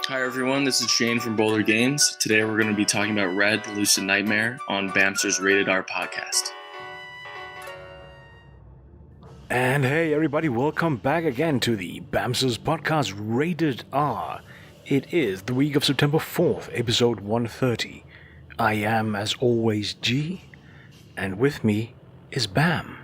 Hi everyone, this is Shane from Boulder Games. Today we're going to be talking about Red, Lucid Nightmare on Bamm's Rated R podcast. And hey everybody, welcome back again to the Bamm's podcast Rated R. It is the week of September 4th, episode 130. I am, as always, G, and with me is Bamm.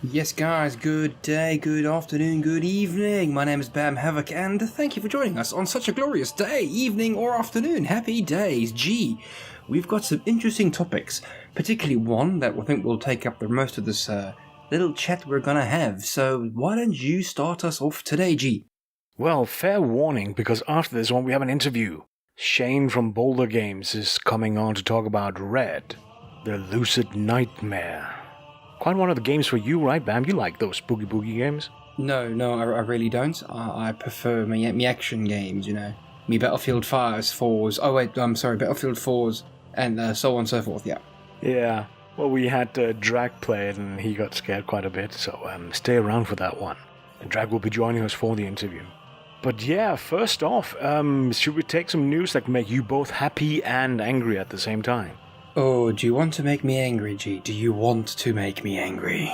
Yes guys, good day, good afternoon, good evening. My name is 𝙍𝙗𝙗, and thank you for joining us on such a glorious day, evening or afternoon. Happy days, G. We've got some interesting topics, particularly one that I think will take up the most of this little chat we're gonna have. So why don't you start us off today, G? Well, fair warning, because after this one we have an interview. Shane from Boulder Games is coming on to talk about Red, the Lucid Nightmare. Quite one of the games for you, right, Bamm? You like those spooky boogie games? No, I really don't. I prefer me action games, you know. Me Battlefield 5s, 4s, Battlefield 4s, and so on and so forth, yeah. Yeah, well, we had Drac play it, and he got scared quite a bit, so stay around for that one. And Drac will be joining us for the interview. But yeah, first off, should we take some news that can make you both happy and angry at the same time? Oh, do you want to make me angry, G? Do you want to make me angry?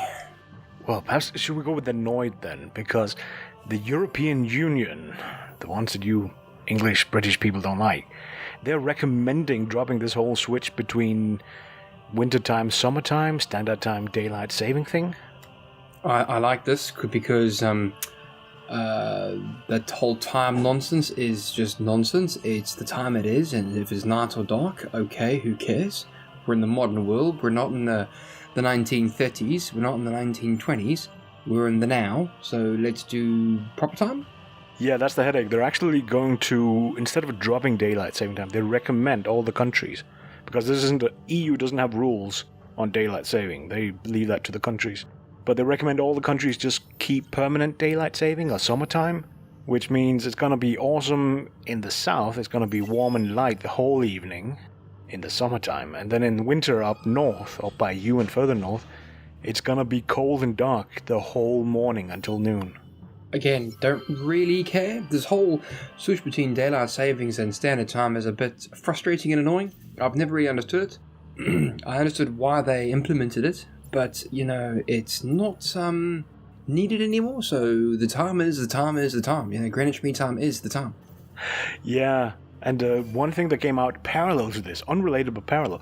Well, perhaps should we go with annoyed then? Because the European Union, the ones that you English, British people don't like, they're recommending dropping this whole switch between wintertime, summertime, standard time, daylight saving thing. I like this because that whole time nonsense is just nonsense. It's the time it is, and if it's night or dark, okay, who cares? We're in the modern world. We're not in the 1930s. We're not in the 1920s. We're in the now, so let's do proper time. Yeah, that's the headache. They're actually going to, instead of dropping daylight saving time, they recommend all the countries, because this isn't the EU doesn't have rules on daylight saving. They leave that to the countries. But they recommend all the countries just keep permanent daylight saving or summertime, which means it's going to be awesome in the south. It's going to be warm and light the whole evening in the summertime. And then in winter up north, up by you and further north, it's going to be cold and dark the whole morning until noon. Again, don't really care. This whole switch between daylight savings and standard time is a bit frustrating and annoying. I've never really understood it. I understood why they implemented it, but, you know, it's not needed anymore, so the time is the time is the time. You know, Greenwich Mean Time is the time. Yeah, and one thing that came out parallel to this, unrelated but parallel,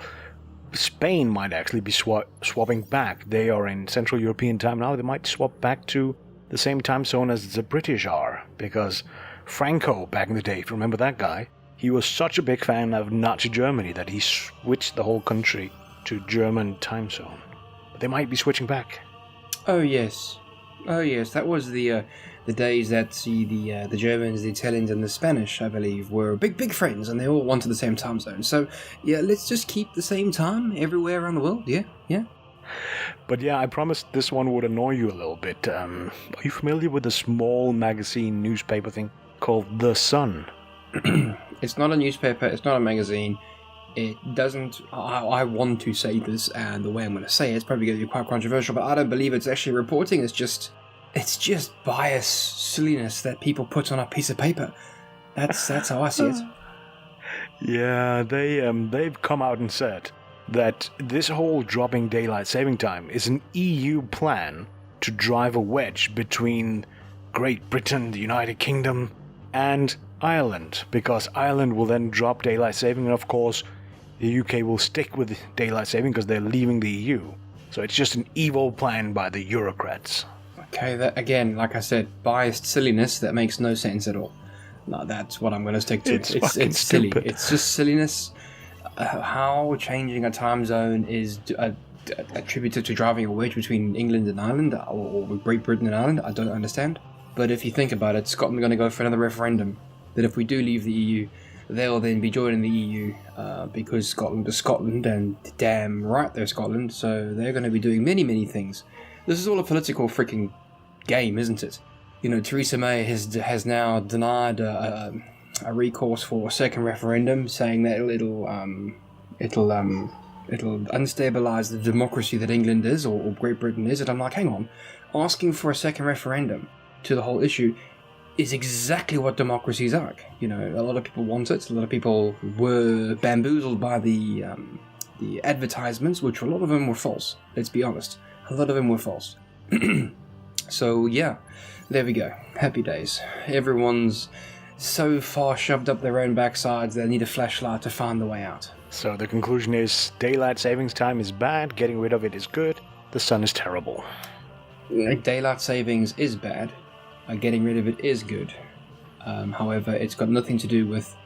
Spain might actually be swapping back. They are in Central European time now. They might swap back to the same time zone as the British are, because Franco, back in the day, if you remember that guy, he was such a big fan of Nazi Germany that he switched the whole country to German time zone. They might be switching back. Oh yes, that was the days that the Germans, the Italians, and the Spanish, I believe, were big friends, and they all wanted the same time zone. So yeah, let's just keep the same time everywhere around the world. Yeah. But yeah, I promised this one would annoy you a little bit. Are you familiar with a small magazine newspaper thing called The Sun? It's not a newspaper. It's not a magazine. It doesn't... I want to say this, and the way I'm going to say it's probably going to be quite controversial, but I don't believe it's actually reporting. It's just bias, silliness that people put on a piece of paper. That's how I see it. Yeah, they've come out and said that this whole dropping daylight saving time is an EU plan to drive a wedge between Great Britain, the United Kingdom, and Ireland, because Ireland will then drop daylight saving, and of course the UK will stick with daylight saving because they're leaving the EU. So it's just an evil plan by the Eurocrats. Okay, that, again, like I said, biased silliness that makes no sense at all. No, that's what I'm going to stick to. It's silly. stupid. It's just silliness. How changing a time zone is attributed to driving a wedge between England and Ireland, or Great Britain and Ireland, I don't understand. But if you think about it, Scotland are going to go for another referendum that if we do leave the EU, they'll then be joining the EU because Scotland is Scotland, and damn right they're Scotland, so they're going to be doing many things. This is all a political freaking game, isn't it? You know, Theresa May has now denied a recourse for a second referendum, saying that it'll unstabilize the democracy that England is, or Great Britain is. And I'm like, hang on, asking for a second referendum to the whole issue is exactly what democracies are. You know, a lot of people want it. A lot of people were bamboozled by the advertisements, which a lot of them were false. Let's be honest. A lot of them were false. So, yeah, there we go. Happy days. Everyone's so far shoved up their own backsides they need a flashlight to find the way out. So the conclusion is daylight savings time is bad, getting rid of it is good, the sun is terrible. Daylight savings is bad. Getting rid of it is good. However, it's got nothing to do with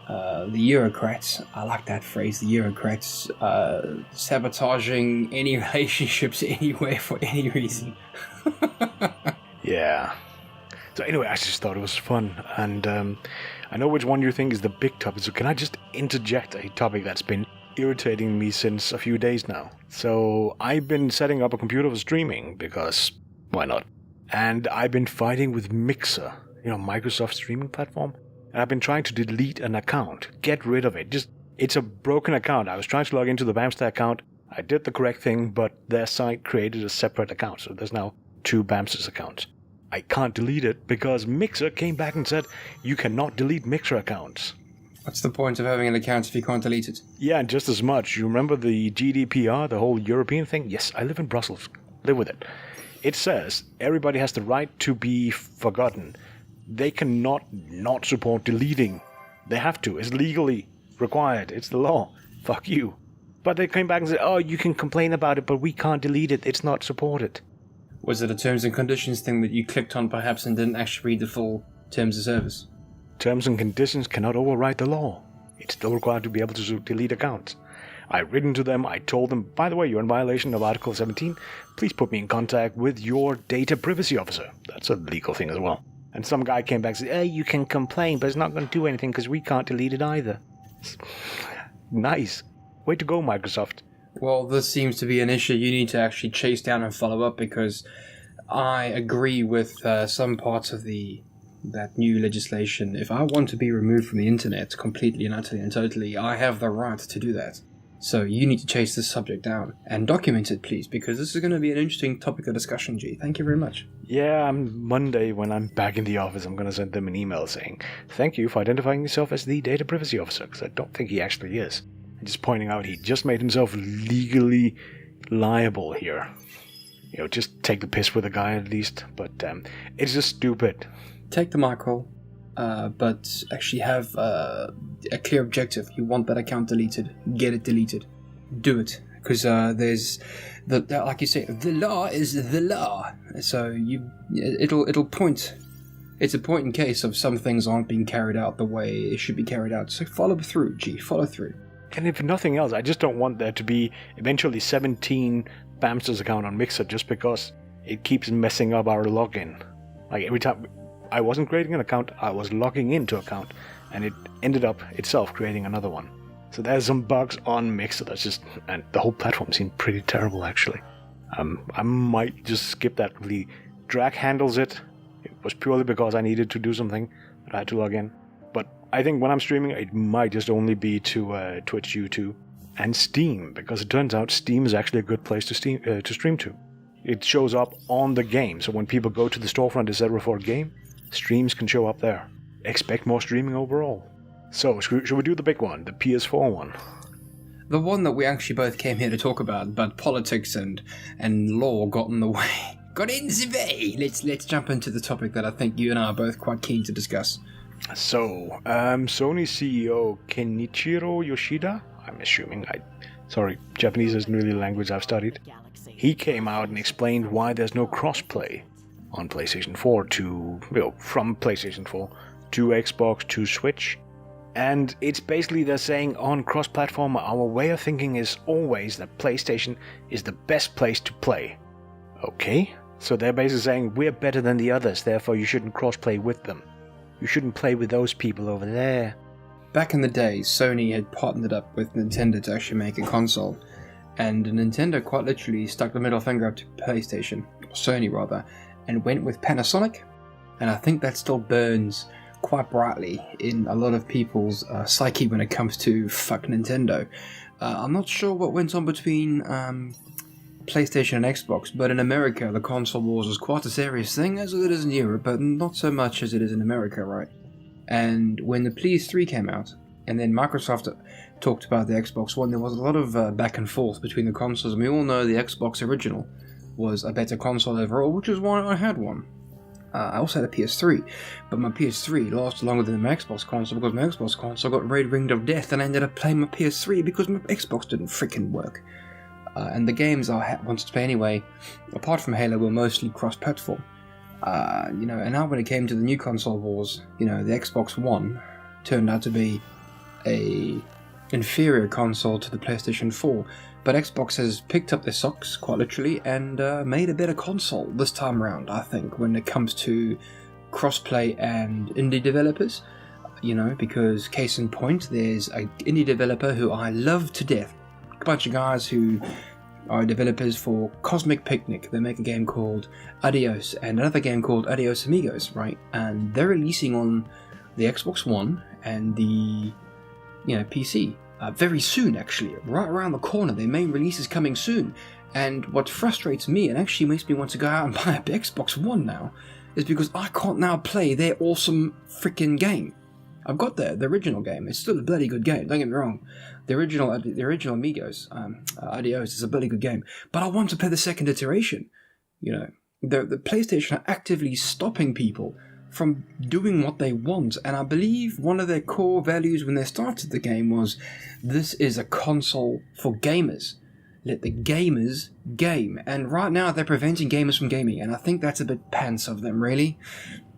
the Eurocrats. I like that phrase, the Eurocrats, sabotaging any relationships anywhere for any reason. Yeah. So anyway, I just thought it was fun, and I know which one you think is the big topic, so can I just interject a topic that's been irritating me since a few days now? So I've been setting up a computer for streaming, because why not? And I've been fighting with Mixer, Microsoft streaming platform, and I've been trying to delete an account, get rid of it. It's a broken account. I was trying to log into the Bammster account, I did the correct thing, but their site created a separate account, so there's now 2 Bammsters accounts. I can't delete it because Mixer came back and said, you cannot delete Mixer accounts. What's the point of having an account if you can't delete it? Yeah, and just as much. You remember the GDPR, the whole European thing? Yes, I live in Brussels. Live with it. It says everybody has the right to be forgotten. They cannot not support deleting. They have to. It's legally required. It's the law. Fuck you. But they came back and said, oh, you can complain about it, but we can't delete it. It's not supported. Was it a terms and conditions thing that you clicked on perhaps and didn't actually read the full terms of service? Terms and conditions cannot override the law. It's still required to be able to delete accounts. I've written to them, I told them, by the way, you're in violation of Article 17. Please put me in contact with your data privacy officer. That's a legal thing as well. And some guy came back and said, hey, you can complain, but it's not going to do anything because we can't delete it either. Nice. Way to go, Microsoft. Well, this seems to be an issue you need to actually chase down and follow up, because I agree with some parts of that new legislation. If I want to be removed from the internet completely and utterly and totally, I have the right to do that. So you need to chase this subject down and document it, please, because this is going to be an interesting topic of discussion, G. Thank you very much. Yeah, Monday when I'm back in the office, I'm going to send them an email saying, thank you for identifying yourself as the data privacy officer, because I don't think he actually is. And just pointing out he just made himself legally liable here. Just take the piss with the guy at least. But it's just stupid. Take the micro, but actually have a clear objective. You want that account deleted. Get it deleted. Do it. Because there's, like you say, the law is the law. So it'll point. It's a point in case of some things aren't being carried out the way it should be carried out. So follow through, G. Follow through. And if nothing else, I just don't want there to be eventually 17 Bammsters account on Mixer just because it keeps messing up our login. Like every time I wasn't creating an account, I was logging into an account, and it ended up itself creating another one. So there's some bugs on Mixer and the whole platform seemed pretty terrible actually. I might just skip that. The Drac handles it. It was purely because I needed to do something that I had to log in. But I think when I'm streaming, it might just only be to Twitch, YouTube, and Steam, because it turns out Steam is actually a good place to stream to. It shows up on the game, so when people go to the storefront etc. for a game, streams can show up there. Expect more streaming overall. So, should we do the big one, the PS4 one? The one that we actually both came here to talk about, but politics and law got in the way. Got in the way! Let's jump into the topic that I think you and I are both quite keen to discuss. So, Sony CEO Kenichiro Yoshida, I'm assuming, sorry, Japanese isn't really the language I've studied. He came out and explained why there's no crossplay on PlayStation 4 from PlayStation 4 to Xbox to Switch. And it's basically they're saying on cross-platform, our way of thinking is always that PlayStation is the best place to play. Okay, so they're basically saying we're better than the others, therefore you shouldn't cross-play with them. You shouldn't play with those people over there. Back in the day, Sony had partnered up with Nintendo to actually make a console, and Nintendo quite literally stuck the middle finger up to PlayStation, or Sony rather, and went with Panasonic, and I think that still burns quite brightly in a lot of people's psyche when it comes to fuck Nintendo. I'm not sure what went on between PlayStation and Xbox, but in America, the console wars is quite a serious thing, as it is in Europe, but not so much as it is in America, right? And when the PS3 came out, and then Microsoft talked about the Xbox One, there was a lot of back and forth between the consoles, and we all know the Xbox original was a better console overall, which is why I had one. I also had a PS3, but my PS3 lasted longer than my Xbox console because my Xbox console got ringed of death, and I ended up playing my PS3 because my Xbox didn't freaking work. And the games I wanted to play anyway, apart from Halo, were mostly cross-platform. And now when it came to the new console wars, the Xbox One turned out to be a inferior console to the PlayStation 4, but Xbox has picked up their socks, quite literally, and made a better console this time around, I think, when it comes to crossplay and indie developers. Because case in point, there's an indie developer who I love to death. A bunch of guys who are developers for Cosmic Picnic. They make a game called 𝙎𝙬𝙬𝙚 and another game called 𝙎𝙬𝙬𝙬𝙧𝙬, right? And they're releasing on the Xbox One and the PC very soon, actually, right around the corner. Their main release is coming soon. And what frustrates me and actually makes me want to go out and buy a Xbox One now is because I can't now play their awesome freaking game. I've got the original game. It's still a bloody good game, don't get me wrong. The original Amigos, 𝙎𝙬𝙬𝙬𝙬 is a bloody good game. But I want to play the second iteration. The PlayStation are actively stopping people from doing what they want, and I believe one of their core values when they started the game was, this is a console for gamers. Let the gamers game. And right now they're preventing gamers from gaming, and I think that's a bit pants of them, really.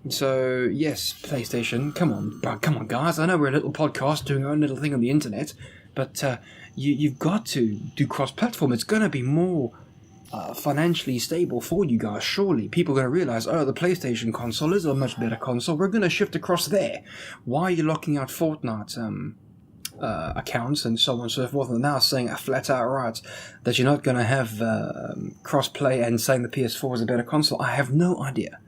So, yes, PlayStation, come on guys, I know we're a little podcast doing our own little thing on the internet, but you've got to do cross-platform. It's going to be more financially stable for you guys, surely. People are going to realize, the PlayStation console is a much better console, we're going to shift across there. Why are you locking out Fortnite accounts and so on and so forth, and now saying flat out right that you're not going to have cross-play and saying the PS4 is a better console? I have no idea.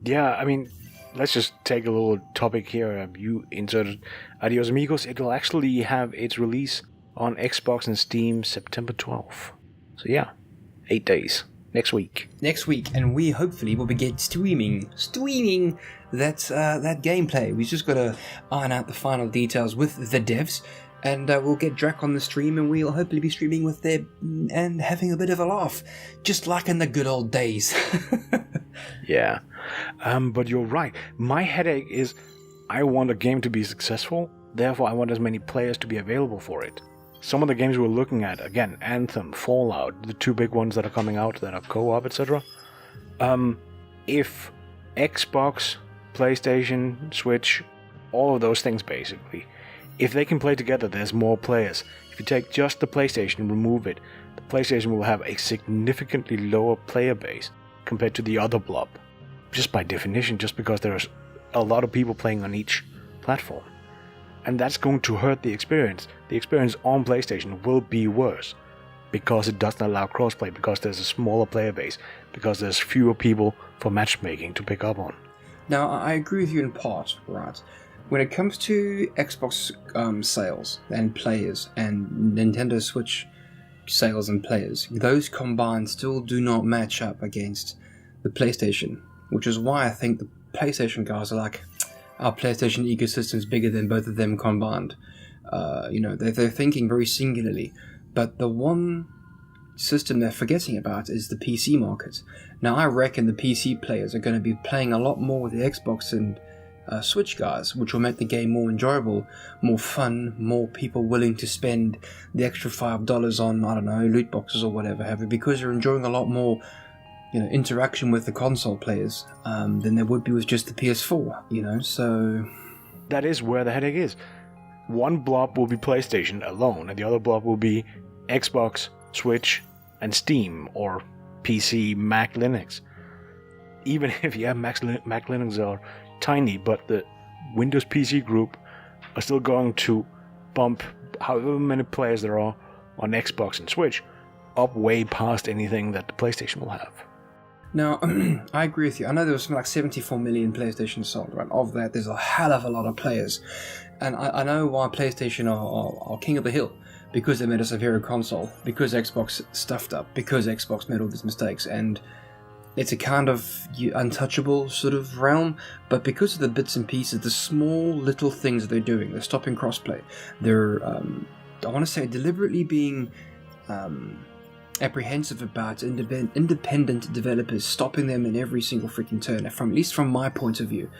Yeah, I mean, let's just take a little topic here. You inserted 𝙎𝙬𝙬𝙬𝙬𝙬. It will actually have its release on Xbox and Steam September 12th. So yeah, 8 days. Next week, and we hopefully will begin streaming that gameplay. We just got to iron out the final details with the devs, and we'll get Drac on the stream, and we'll hopefully be streaming with them and having a bit of a laugh, just like in the good old days. Yeah, but you're right. My headache is I want a game to be successful, therefore I want as many players to be available for it. Some of the games we're looking at, again, Anthem, Fallout, the two big ones that are coming out that are co-op, etc. If Xbox, PlayStation, Switch, all of those things basically, if they can play together, there's more players. If you take just the PlayStation and remove it, the PlayStation will have a significantly lower player base compared to the other blob. Just by definition, just because there's a lot of people playing on each platform. And that's going to hurt the experience. The experience on PlayStation will be worse because it doesn't allow crossplay, because there's a smaller player base, because there's fewer people for matchmaking to pick up on. Now, I agree with you in part, right? When it comes to Xbox sales and players and Nintendo Switch sales and players, those combined still do not match up against the PlayStation, which is why I think the PlayStation guys are like, our PlayStation ecosystem is bigger than both of them combined. They're thinking very singularly, but the one system they're forgetting about is the PC market. Now, I reckon the PC players are going to be playing a lot more with the Xbox and Switch guys, which will make the game more enjoyable, more fun, more people willing to spend the extra $5 on, I don't know, loot boxes or whatever, because you're enjoying a lot more interaction with the console players than there would be with just the PS4, so... That is where the headache is. One blob will be PlayStation alone, and the other blob will be Xbox, Switch, and Steam, or PC, Mac, Linux. Even if, Mac, Linux are tiny, but the Windows PC group are still going to bump however many players there are on Xbox and Switch up way past anything that the PlayStation will have. Now, I agree with you. I know there was something like 74 million PlayStation sold, right? Of that, there's a hell of a lot of players. And I know why PlayStation are king of the hill. because they made a superior console, because Xbox stuffed up, because Xbox made all these mistakes, and it's a kind of untouchable sort of realm, but because of the bits and pieces, the small little things that they're doing, they're stopping crossplay, they're, I want to say, deliberately being apprehensive about independent developers, stopping them in every single freaking turn, at least from my point of view.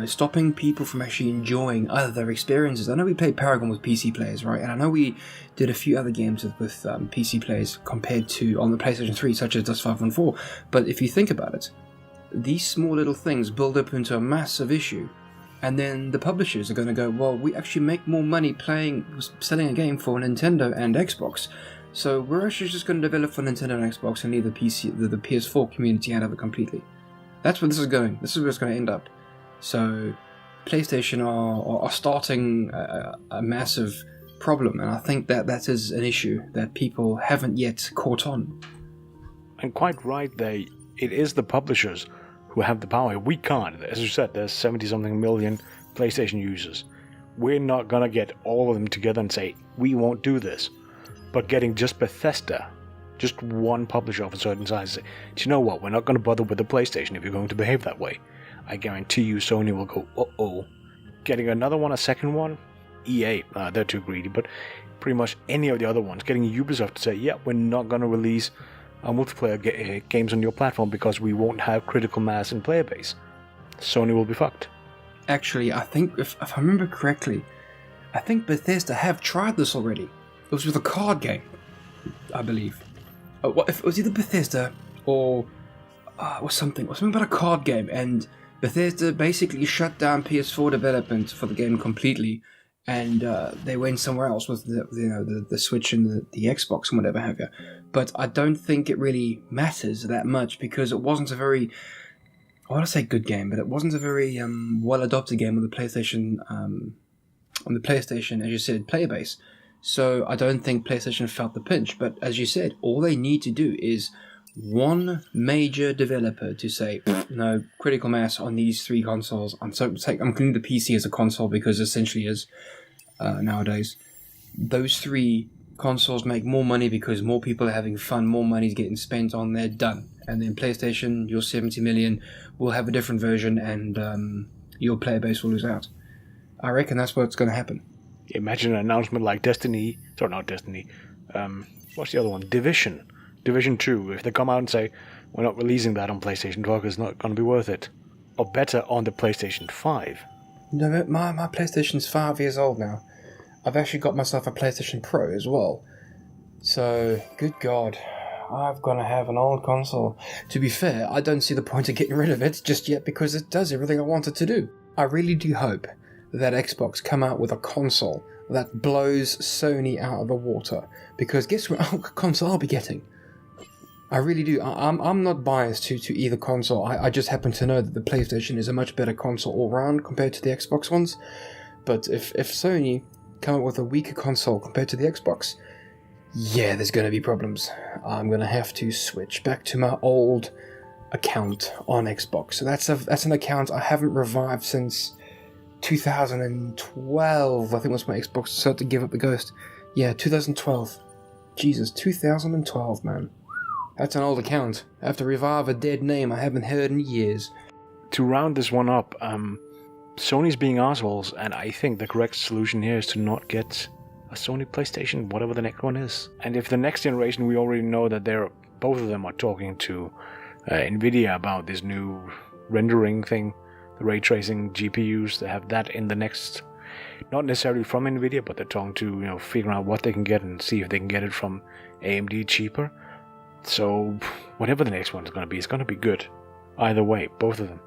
Stopping people from actually enjoying other experiences. I know we played Paragon with PC players, right? And I know we did a few other games with PC players compared to on the PlayStation 3, such as Dust 514. But if you think about it, these small little things build up into a massive issue. And then the publishers are going to go, well, we actually make more money selling a game for Nintendo and Xbox. So we're actually just going to develop for Nintendo and Xbox and leave the PS4 community out of it completely. That's where this is going. This is where it's going to end up. So PlayStation are starting a massive problem, and I think that is an issue that people haven't yet caught on. And quite right, it is the publishers who have the power. We can't. As you said, there's 70-something million PlayStation users. We're not going to get all of them together and say, we won't do this. But getting just Bethesda, just one publisher of a certain size, say, do you know what, we're not going to bother with the PlayStation if you're going to behave that way. I guarantee you Sony will go, uh-oh. Getting another one, a second one, EA, they're too greedy, but pretty much any of the other ones, getting Ubisoft to say, yeah, we're not going to release multiplayer games on your platform because we won't have critical mass and player base. Sony will be fucked. Actually, I think, if I remember correctly, I think Bethesda have tried this already. It was with a card game, I believe. It was either Bethesda or was something about a card game, and Bethesda basically shut down PS4 development for the game completely, and they went somewhere else with the Switch and the Xbox and whatever have you. But I don't think it really matters that much because it wasn't a very, I want to say good game, but it wasn't a very well adopted game on the PlayStation. As you said, player base. So I don't think PlayStation felt the pinch. But as you said, all they need to do is one major developer to say, no, critical mass on these three consoles. I'm including the PC as a console because it essentially is nowadays. Those three consoles make more money because more people are having fun, more money is getting spent on, they're done. And then PlayStation, your 70 million, will have a different version and your player base will lose out. I reckon that's what's going to happen. Imagine an announcement like what's the other one? Division 2, if they come out and say, we're not releasing that on PlayStation 12 because it's not going to be worth it. Or better, on the PlayStation 5. No, my PlayStation's 5 years old now. I've actually got myself a PlayStation Pro as well. So, good God, I'm going to have an old console. To be fair, I don't see the point of getting rid of it just yet because it does everything I want it to do. I really do hope that Xbox come out with a console that blows Sony out of the water. Because guess what console I'll be getting? I really do. I'm not biased to either console. I just happen to know that the PlayStation is a much better console all round compared to the Xbox ones. But if Sony come up with a weaker console compared to the Xbox, yeah, there's going to be problems. I'm going to have to switch back to my old account on Xbox. So that's an account I haven't revived since 2012. I think was my Xbox started to give up the ghost. Yeah, 2012. Jesus, 2012, man. That's an old account. I have to revive a dead name I haven't heard in years. To round this one up, Sony's being assholes, and I think the correct solution here is to not get a Sony PlayStation, whatever the next one is. And if the next generation, we already know that both of them are talking to Nvidia about this new rendering thing, the ray tracing GPUs. They have that in the next, not necessarily from Nvidia, but they're talking to figure out what they can get and see if they can get it from AMD cheaper. So whatever the next one is going to be, it's going to be good. Either way, both of them.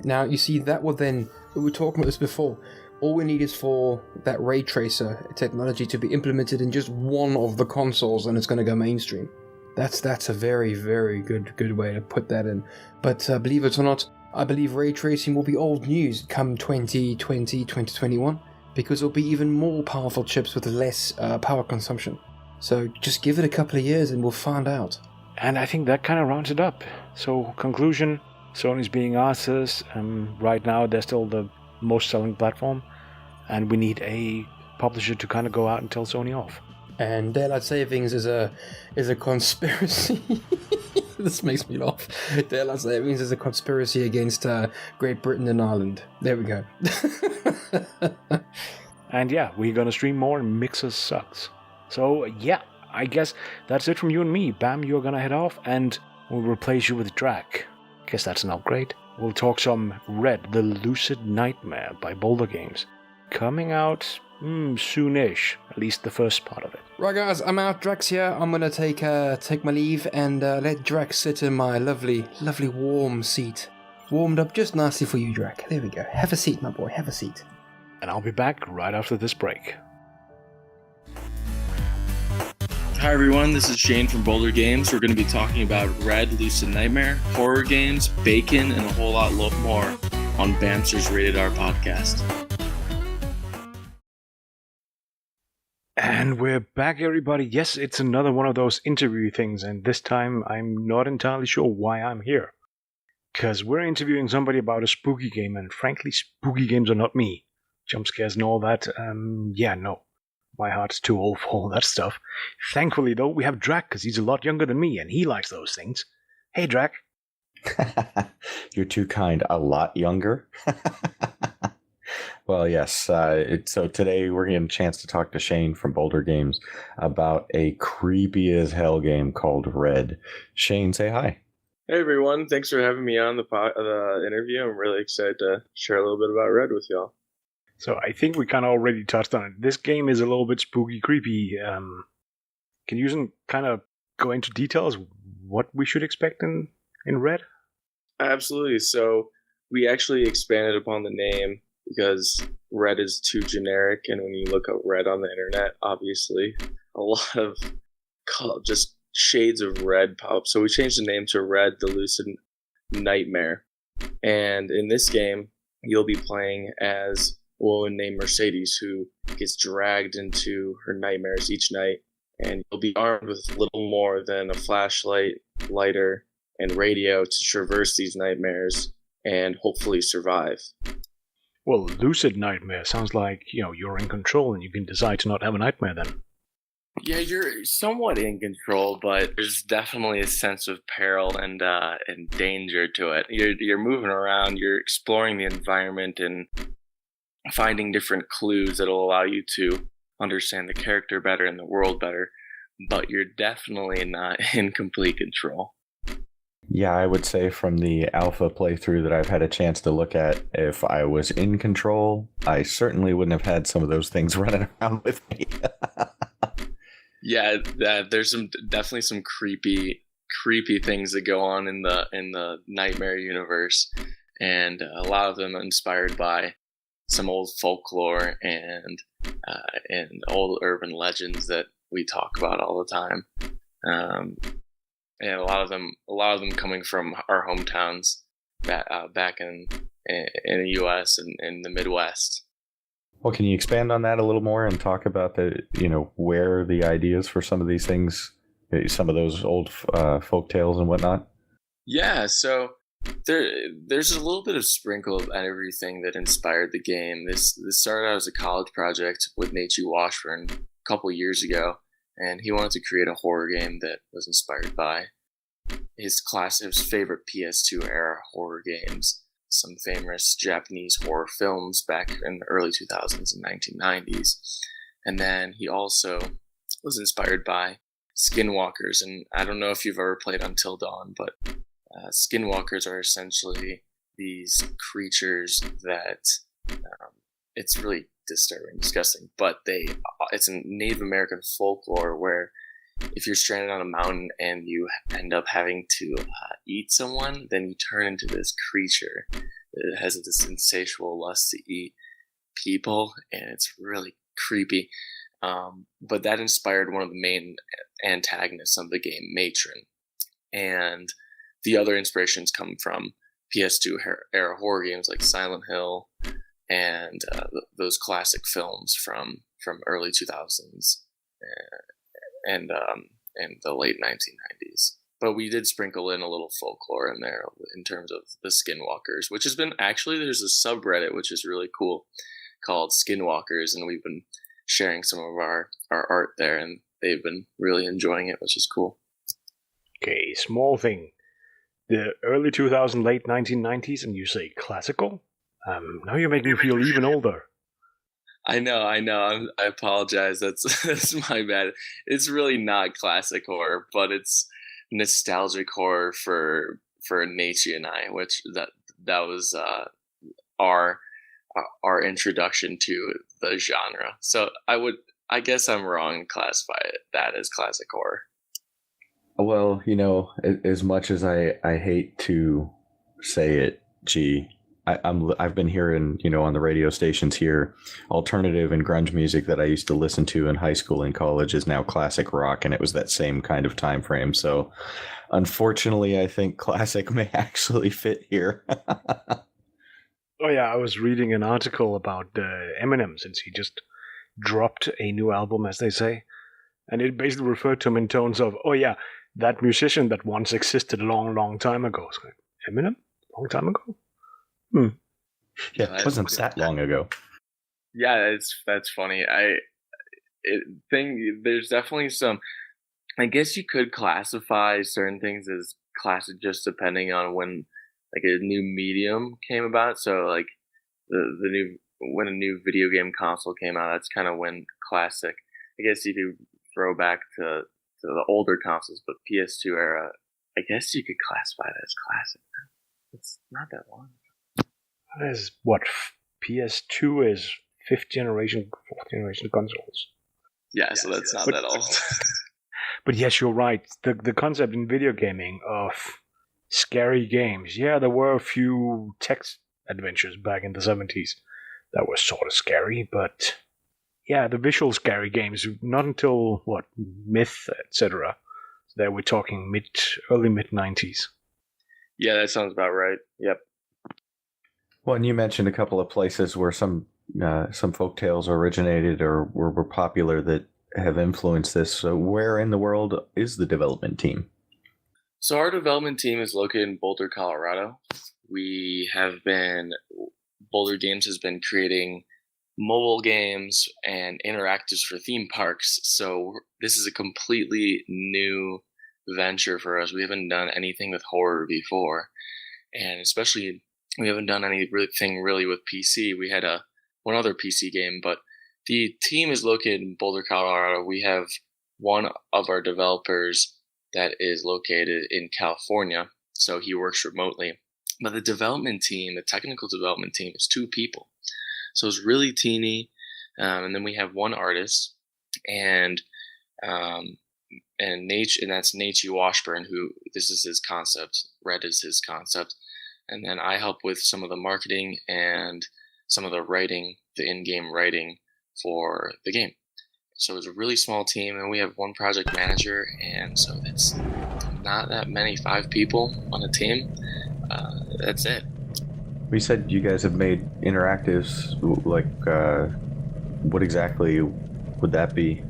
Now, you see, that will then, we were talking about this before, all we need is for that ray tracer technology to be implemented in just one of the consoles and it's going to go mainstream. That's a very, very good way to put that in. But believe it or not, I believe ray tracing will be old news come 2020, 2021, because it'll be even more powerful chips with less power consumption. So just give it a couple of years and we'll find out. And I think that kind of rounds it up. So conclusion, Sony's being asses. Right now they're still the most selling platform. And we need a publisher to kind of go out and tell Sony off. And daylight savings is a conspiracy. This makes me laugh. Daylight savings is a conspiracy against Great Britain and Ireland. There we go. And yeah, we're gonna stream more and Mixer sucks. So yeah, I guess that's it from you and me. Bamm, you're gonna head off and we'll replace you with Drac. Guess that's an upgrade. We'll talk some Red, the Lucid Nightmare by Boulder Games. Coming out soonish, at least the first part of it. Right guys, I'm out. Drac's here. I'm gonna take my leave and let Drac sit in my lovely warm seat. Warmed up just nicely for you, Drac. There we go. Have a seat, my boy. Have a seat. And I'll be back right after this break. Hi everyone, this is Shane from Boulder Games. We're going to be talking about Red, Lucid Nightmare, horror games, bacon, and a whole lot more on Bammster's Rated R podcast. And we're back, everybody. Yes, it's another one of those interview things, and this time I'm not entirely sure why I'm here. Because we're interviewing somebody about a spooky game, and frankly, spooky games are not me. Jump scares and all that, no. My heart's too old for all that stuff. Thankfully, though, we have Drac, because he's a lot younger than me, and he likes those things. Hey, Drac. You're too kind. A lot younger? Well, yes. So today we're getting a chance to talk to Shane from Boulder Games about a creepy as hell game called Red. Shane, say hi. Hey everyone, thanks for having me on the interview. I'm really excited to share a little bit about Red with y'all. So I think we kind of already touched on it. This game is a little bit spooky, creepy. Can you kind of go into details what we should expect in Red? Absolutely. So we actually expanded upon the name because Red is too generic, and when you look up Red on the internet, obviously a lot of just shades of red pop up. So we changed the name to Red, the Lucid Nightmare. And in this game, you'll be playing as a woman named Mercedes who gets dragged into her nightmares each night, and you'll be armed with little more than a flashlight, lighter, and radio to traverse these nightmares and hopefully survive. Well, Lucid Nightmare sounds like, you're in control and you can decide to not have a nightmare then. Yeah, you're somewhat in control, but there's definitely a sense of peril and danger to it. You're moving around, you're exploring the environment and finding different clues that'll allow you to understand the character better and the world better, but you're definitely not in complete control. Yeah, I would say from the alpha playthrough that I've had a chance to look at, if I was in control, I certainly wouldn't have had some of those things running around with me. Yeah, there's definitely some creepy things that go on in the Nightmare universe, and a lot of them inspired by some old folklore and old urban legends that we talk about all the time, and a lot of them coming from our hometowns back in the U.S. and in the Midwest. Well, can you expand on that a little more and talk about where the ideas for some of these things, some of those old folk tales and whatnot? Yeah, so there's a little bit of sprinkle of everything that inspired the game. This started out as a college project with 𝙄𝙤𝙬𝙬𝙬 Washburn a couple years ago, and he wanted to create a horror game that was inspired by his favorite PS2 era horror games. Some famous Japanese horror films back in the early 2000s and 1990s. And then he also was inspired by skinwalkers. And I don't know if you've ever played Until Dawn, but skinwalkers are essentially these creatures that it's really disturbing, disgusting, but it's a Native American folklore where if you're stranded on a mountain and you end up having to eat someone, then you turn into this creature that has this insatiable lust to eat people, and it's really creepy. But that inspired one of the main antagonists of the game, Matron. And the other inspirations come from PS2 era horror games like Silent Hill and those classic films from early 2000s. And the late 1990s. But we did sprinkle in a little folklore in there in terms of the skinwalkers, which has been there's a subreddit which is really cool called Skinwalkers, and we've been sharing some of our art there, and they've been really enjoying it, which is cool. Okay, small thing. The early 2000s, late 1990s, and you say classical? Now you make me feel even older. I know. I apologize. That's my bad. It's really not classic horror, but it's nostalgic horror for 𝙤𝙬𝙬𝙬𝙬 and I, which that was our introduction to the genre. So I guess I'm wrong to classify that as classic horror. Well, as much as I hate to say it, I've been hearing, on the radio stations here, alternative and grunge music that I used to listen to in high school and college is now classic rock, and it was that same kind of time frame. So, unfortunately, I think classic may actually fit here. Oh yeah, I was reading an article about Eminem, since he just dropped a new album, as they say, and it basically referred to him in tones of, oh yeah, that musician that once existed a long, long time ago. It's like, Eminem? Long time ago? Yeah, it wasn't that long ago. Yeah, that's funny. There's definitely some. I guess you could classify certain things as classic just depending on when, like, a new medium came about. So, like, when a new video game console came out, that's kind of when classic. I guess if you throw back to the older consoles, but PS2 era, I guess you could classify that as classic. It's not that long. That is what PS2 is, 5th generation, 4th generation consoles. Yeah, so that's not that old. But yes, you're right. The concept in video gaming of scary games. Yeah, there were a few text adventures back in the 70s that were sort of scary, but yeah, the visual scary games, not until, Myth, etc. There we're talking early mid-90s. Yeah, that sounds about right. Yep. Well, and you mentioned a couple of places where some folktales originated or were popular that have influenced this. So where in the world is the development team? So our development team is located in Boulder, Colorado. Boulder Games has been creating mobile games and interactives for theme parks. So this is a completely new venture for us. We haven't done anything with horror before, and especially we haven't done anything really with PC. We had one other PC game, but the team is located in Boulder, Colorado. We have one of our developers that is located in California, so he works remotely. But the development team, the technical development team, is 2 people. So it's really teeny. And then we have one artist, and that's 𝙤𝙬𝙬𝙬𝙬𝙬𝙬, who this is his concept. Red is his concept. And then I help with some of the marketing and some of the writing, the in-game writing for the game. So it's a really small team, and we have one project manager, and so it's not that many, 5 people on a team. That's it. We said you guys have made interactives. Like, what exactly would that be?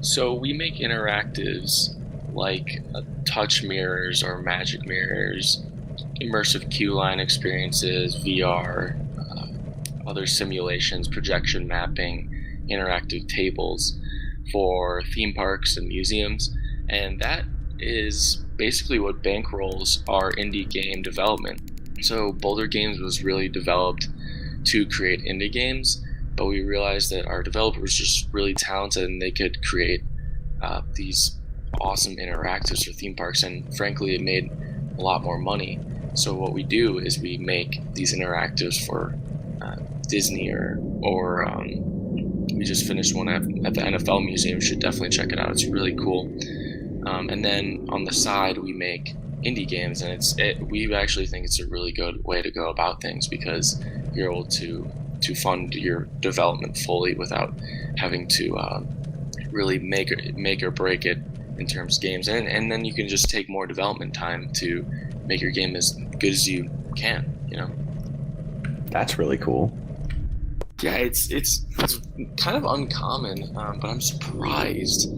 So we make interactives like touch mirrors or magic mirrors, immersive queue line experiences, VR, other simulations, projection mapping, interactive tables for theme parks and museums. And that is basically what bankrolls our indie game development. So Boulder Games was really developed to create indie games, but we realized that our developers were just really talented and they could create these awesome interactives for theme parks, and frankly it made a lot more money. So what we do is we make these interactives for Disney or we just finished one at the NFL Museum. You should definitely check it out. It's really cool. And then on the side we make indie games, and we actually think it's a really good way to go about things, because you're able to fund your development fully without having to really make or break it in terms of games, and then you can just take more development time to make your game as good as you can. That's really cool. Yeah, it's kind of uncommon, but I'm surprised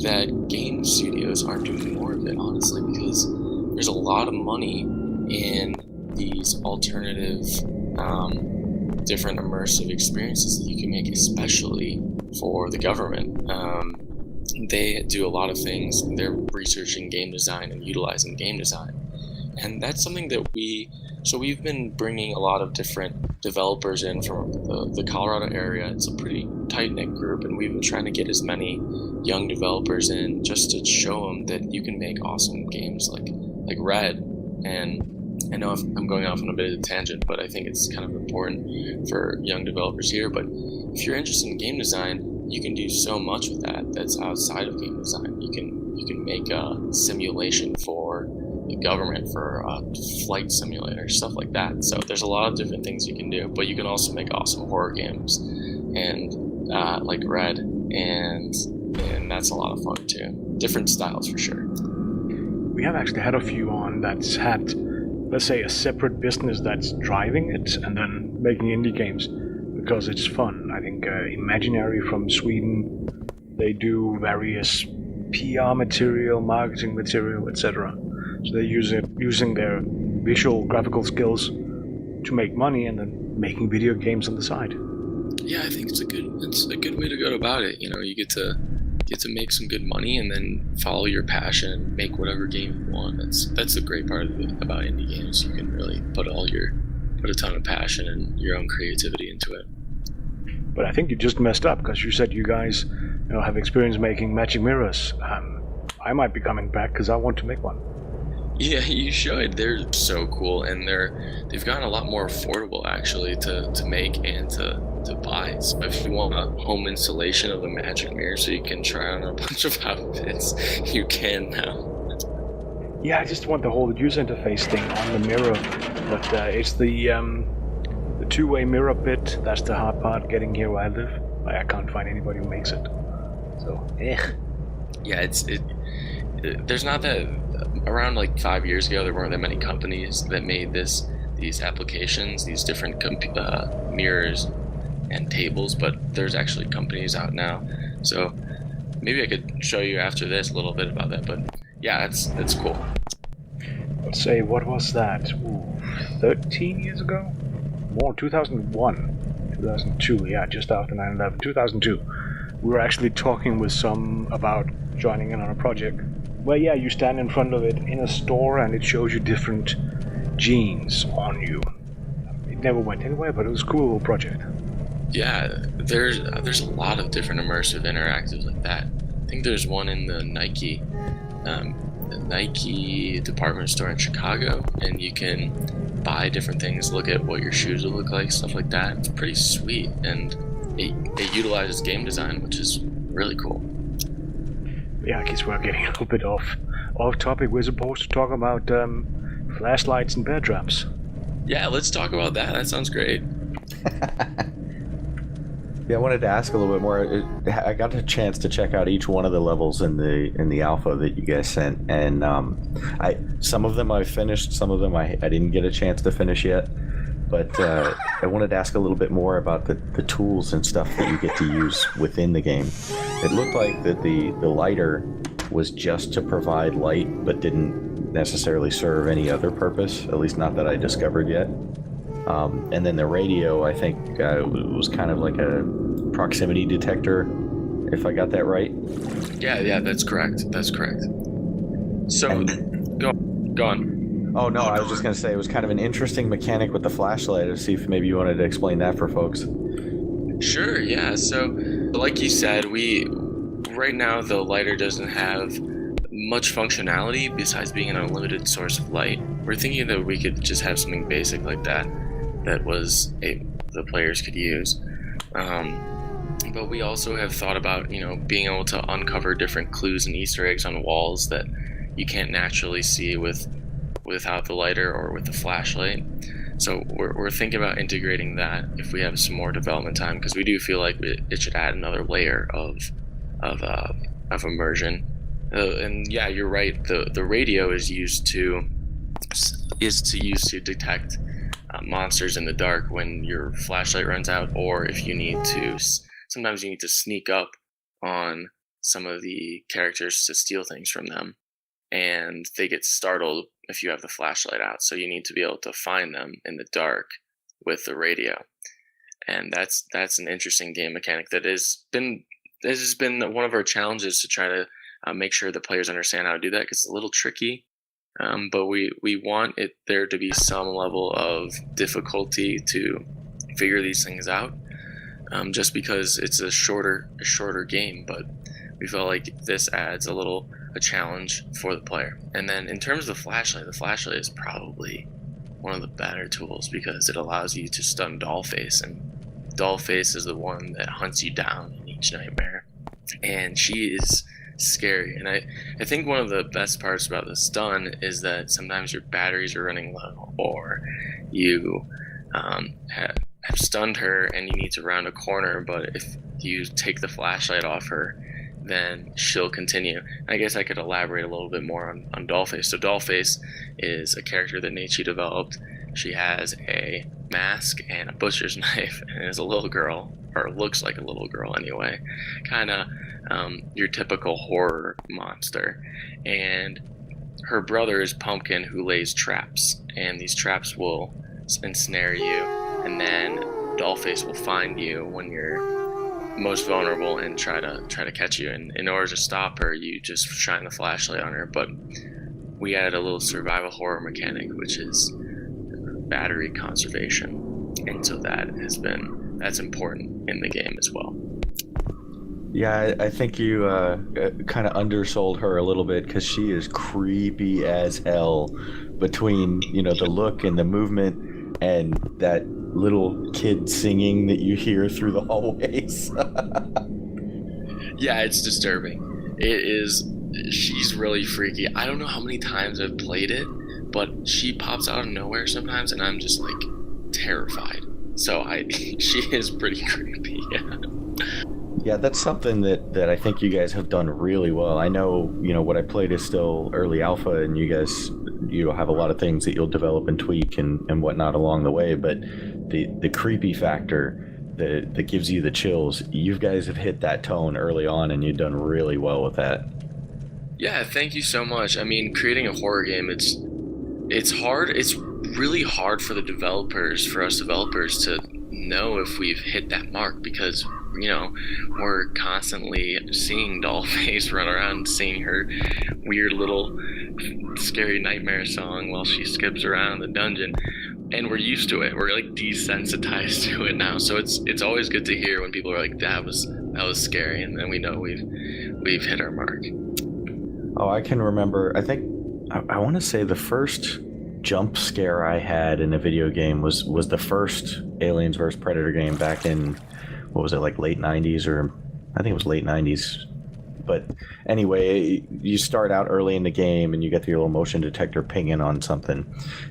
that game studios aren't doing more of it, honestly, because there's a lot of money in these alternative different immersive experiences that you can make, especially for the government. They do a lot of things. They're researching game design and utilizing game design. And that's something that we've been bringing a lot of different developers in from the Colorado area. It's a pretty tight-knit group, and we've been trying to get as many young developers in just to show them that you can make awesome games like Red. And I know I'm going off on a bit of a tangent, but I think it's kind of important for young developers here. But if you're interested in game design, you can do so much with that that's outside of game design. You can make a simulation for the government, for a flight simulator, stuff like that. So there's a lot of different things you can do, but you can also make awesome horror games, and like Red, and that's a lot of fun too. Different styles for sure. We have actually had a few on that's had, let's say, a separate business that's driving it and then making indie games because it's fun. I think Imaginary from Sweden, they do various PR material, marketing material, etc. So they use it using their visual graphical skills to make money and then making video games on the side. Yeah, I think it's a good way to go about it. You know, you get to make some good money and then follow your passion and make whatever game you want. That's the great part about indie games. You can really put a ton of passion and your own creativity into it. But I think you just messed up because you said you guys have experience making magic mirrors. I might be coming back because I want to make one. Yeah, you should. They're so cool, and they've gotten a lot more affordable actually to make and to buy. So if you want a home installation of a magic mirror so you can try on a bunch of outfits, you can now. Yeah, I just want the whole user interface thing on the mirror, but it's the two-way mirror bit. That's the hard part, getting here where I live. I can't find anybody who makes it. So, Yeah, there's not that. Around like 5 years ago, there weren't that many companies that made these applications, these different mirrors and tables, but there's actually companies out now. So maybe I could show you after this a little bit about that. But yeah, it's cool. Let's say, what was that? 13 years ago? More, 2001, 2002. Yeah, just after 9/11, 2002. We were actually talking with some about joining in on a project. Well, yeah, you stand in front of it in a store and it shows you different genes on you. It never went anywhere, but it was a cool little project. Yeah, there's a lot of different immersive interactives like that. I think there's one in the Nike department store in Chicago, and you can buy different things, look at what your shoes will look like, stuff like that. It's pretty sweet, and it utilizes game design, which is really cool. Yeah, I guess we're getting a little bit off topic. We're supposed to talk about flashlights and bear traps. Yeah, let's talk about that. That sounds great. Yeah, I wanted to ask a little bit more. I got a chance to check out each one of the levels in the alpha that you guys sent, and some of them I finished, some of them I didn't get a chance to finish yet. But I wanted to ask a little bit more about the tools and stuff that you get to use within the game. It looked like that the lighter was just to provide light, but didn't necessarily serve any other purpose, at least not that I discovered yet. And then the radio, I think, was kind of like a proximity detector, if I got that right. Yeah, that's correct. So, go on. Oh, no, I was just going to say it was kind of an interesting mechanic with the flashlight. To see if maybe you wanted to explain that for folks. Sure, yeah. So, like you said, right now the lighter doesn't have much functionality besides being an unlimited source of light. We're thinking that we could just have something basic like that was the players could use. But we also have thought about, being able to uncover different clues and Easter eggs on walls that you can't naturally see without the lighter or with the flashlight. So we're thinking about integrating that if we have some more development time, because we do feel like it should add another layer of immersion. And yeah, you're right. The radio is used to detect monsters in the dark when your flashlight runs out, or if you need to. Sometimes you need to sneak up on some of the characters to steal things from them, and they get startled if you have the flashlight out. So you need to be able to find them in the dark with the radio. and that's an interesting game mechanic that has been one of our challenges to try to make sure that players understand how to do that, because it's a little tricky. But we want there to be some level of difficulty to figure these things out, just because it's a shorter game. But we felt like this adds a challenge for the player. And then in terms of the flashlight is probably one of the better tools, because it allows you to stun Dollface, and Dollface is the one that hunts you down in each nightmare, and she is scary. And I think one of the best parts about the stun is that sometimes your batteries are running low, or you have stunned her and you need to round a corner, but if you take the flashlight off her, then she'll continue. I guess I could elaborate a little bit more on Dollface. So Dollface is a character that 𝙤𝙬𝙬𝙚 developed. She has a mask and a butcher's knife, and is a little girl, or looks like a little girl anyway, kind of your typical horror monster. And her brother is Pumpkin, who lays traps, and these traps will ensnare you, and then Dollface will find you when you're most vulnerable and try to catch you. And in order to stop her, you just shine the flashlight on her. But we added a little survival horror mechanic, which is battery conservation, and so that's important in the game as well. Yeah, I think you kind of undersold her a little bit, because she is creepy as hell, between the look and the movement and that little kid singing that you hear through the hallways. Yeah, it's disturbing. She's really freaky. I don't know how many times I've played it, but she pops out of nowhere sometimes, and I'm just like terrified. So she is pretty creepy. Yeah. Yeah, that's something that I think you guys have done really well. I know, what I played is still early alpha, and you guys, have a lot of things that you'll develop and tweak and whatnot along the way, but the creepy factor that gives you the chills, you guys have hit that tone early on, and you've done really well with that. Yeah, thank you so much. I mean, creating a horror game, it's hard. It's really hard for us developers to know if we've hit that mark, because we're constantly seeing Dollface run around, seeing her weird little scary nightmare song while she skips around the dungeon, and we're used to it. We're like desensitized to it now, so it's always good to hear when people are like, that was scary, and then we know we've hit our mark. Oh, I can remember, I think I want to say the first jump scare I had in a video game was the first Aliens vs Predator game back in, what was it, like late 90s, or I think it was late 90s. But anyway, you start out early in the game and you get your little motion detector pinging on something,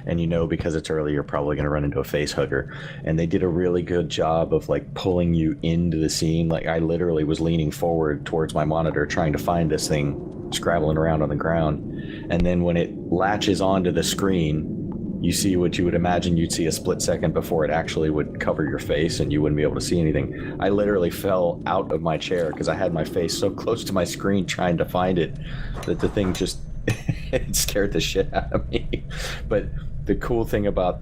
and because it's early, you're probably going to run into a face hugger. And they did a really good job of like pulling you into the scene. Like, I literally was leaning forward towards my monitor trying to find this thing scrabbling around on the ground, and then when it latches onto the screen, you see what you would imagine you'd see a split second before it actually would cover your face, and you wouldn't be able to see anything. I literally fell out of my chair because I had my face so close to my screen trying to find it that the thing just it scared the shit out of me. But the cool thing about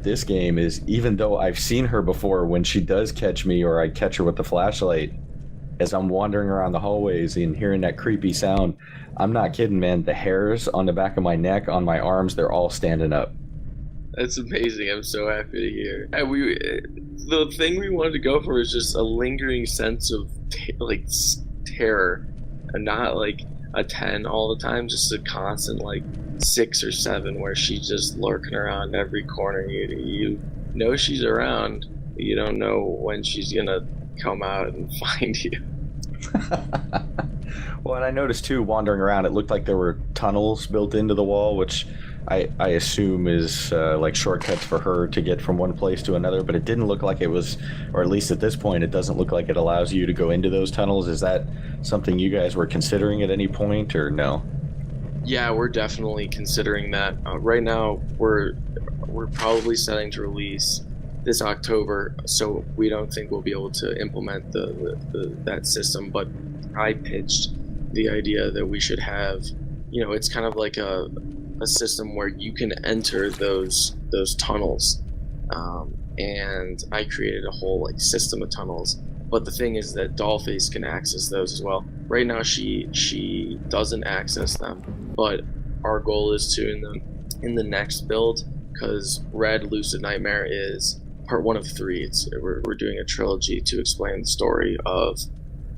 this game is, even though I've seen her before, when she does catch me, or I catch her with the flashlight, as I'm wandering around the hallways and hearing that creepy sound, I'm not kidding, man. The hairs on the back of my neck, on my arms, they're all standing up. That's amazing. I'm so happy to hear. And the thing we wanted to go for is just a lingering sense of terror, and not like a 10 all the time, just a constant 6 or 7 where she's just lurking around every corner. You know she's around, but you don't know when she's gonna come out and find you. Well, and I noticed too, wandering around, it looked like there were tunnels built into the wall, which I assume is like shortcuts for her to get from one place to another, but it didn't look like it was, or at least at this point, it doesn't look like it allows you to go into those tunnels. Is that something you guys were considering at any point, or no? Yeah, we're definitely considering that. Right now, we're probably setting to release this October, so we don't think we'll be able to implement that system, but I pitched the idea that we should have, it's kind of like a system where you can enter those tunnels and I created a whole like system of tunnels. But the thing is that Dollface can access those as well. Right now, she doesn't access them, but our goal is to in the next build, because Red Lucid Nightmare is part 1 of 3. We're doing a trilogy to explain the story of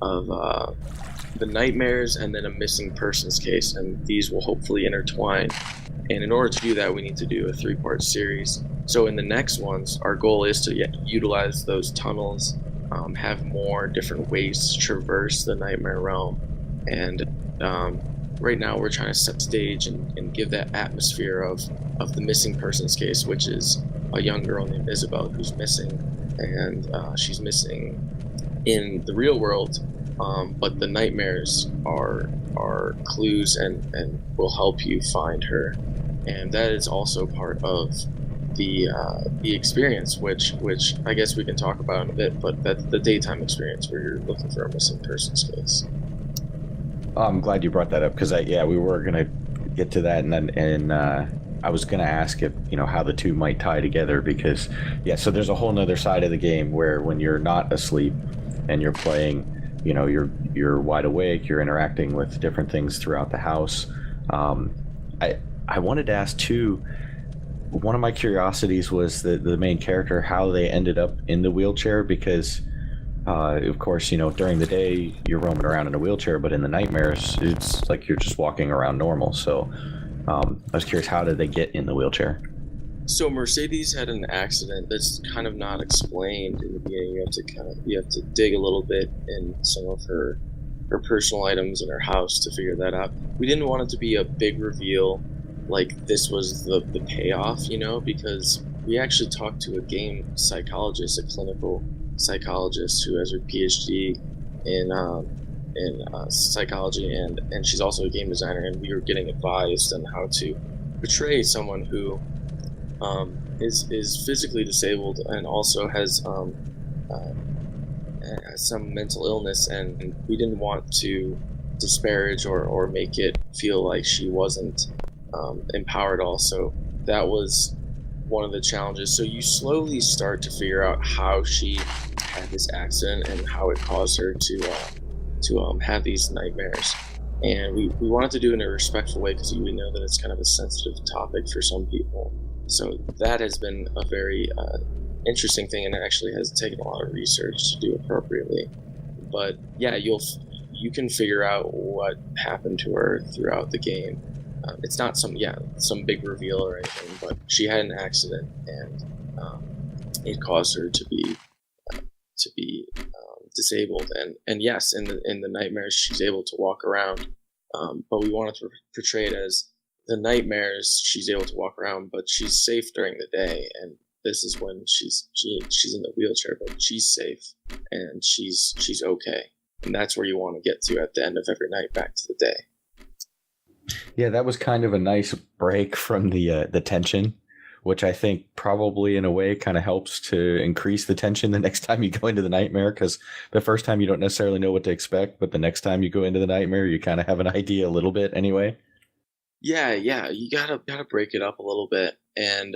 the nightmares and then a missing persons case, and these will hopefully intertwine. And in order to do that, we need to do a 3-part series. So in the next ones, our goal is to utilize those tunnels, have more different ways to traverse the Nightmare Realm. And right now we're trying to set the stage and give that atmosphere of the missing persons case, which is a young girl named Isabel who's missing. And she's missing in the real world, but the nightmares are clues and will help you find her. And that is also part of the experience, which I guess we can talk about in a bit, but that's the daytime experience where you're looking for a missing persons case. I'm glad you brought that up, because we were gonna get to that, and I was gonna ask if how the two might tie together, because so there's a whole nother side of the game where when you're not asleep and you're playing, you're wide awake, you're interacting with different things throughout the house. I wanted to ask too, one of my curiosities was the main character, how they ended up in the wheelchair, because of course, during the day you're roaming around in a wheelchair, but in the nightmares it's like you're just walking around normal. So I was curious, how did they get in the wheelchair? So Mercedes had an accident that's kind of not explained in the beginning. You have to dig a little bit in some of her personal items in her house to figure that out. We didn't want it to be a big reveal, like this was the payoff, because we actually talked to a game psychologist, a clinical psychologist who has her PhD in psychology, and she's also a game designer, and we were getting advised on how to portray someone who is physically disabled and also has some mental illness, and we didn't want to disparage or make it feel like she wasn't empowered also. That was one of the challenges. So you slowly start to figure out how she had this accident and how it caused her to have these nightmares. And we wanted to do it in a respectful way, because we know that it's kind of a sensitive topic for some people. So that has been a very interesting thing, and it actually has taken a lot of research to do appropriately. But yeah, you can figure out what happened to her throughout the game. It's not some big reveal or anything, but she had an accident, and it caused her to be disabled. And yes, in the nightmares she's able to walk around, but we wanted to portray it as the nightmares she's able to walk around, but she's safe during the day. And this is when she's in the wheelchair, but she's safe and she's okay. And that's where you want to get to at the end of every night, back to the day. Yeah, that was kind of a nice break from the tension, which I think probably in a way kind of helps to increase the tension the next time you go into the nightmare, because the first time you don't necessarily know what to expect, but the next time you go into the nightmare, you kind of have an idea a little bit anyway. Yeah, you gotta break it up a little bit, and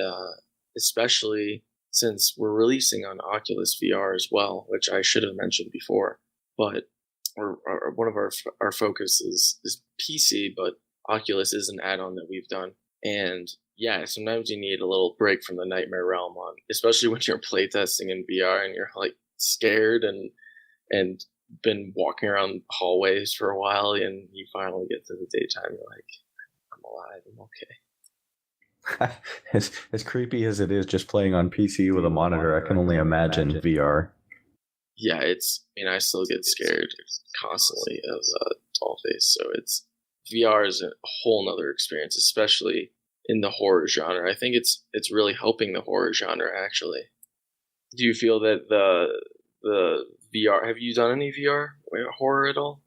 especially since we're releasing on Oculus VR as well, which I should have mentioned before, but one of our focus is PC, but Oculus is an add-on that we've done. And yeah, sometimes you need a little break from the Nightmare Realm, especially when you're playtesting in VR and you're like scared and been walking around hallways for a while, and you finally get to the daytime, you're like, I'm alive, I'm okay. As creepy as it is just playing on PC with a monitor, I can only imagine VR. Yeah, I still get scared constantly of Dollface, so VR is a whole nother experience, especially in the horror genre. I think it's really helping the horror genre, actually. Do you feel that the VR, have you done any VR horror at all?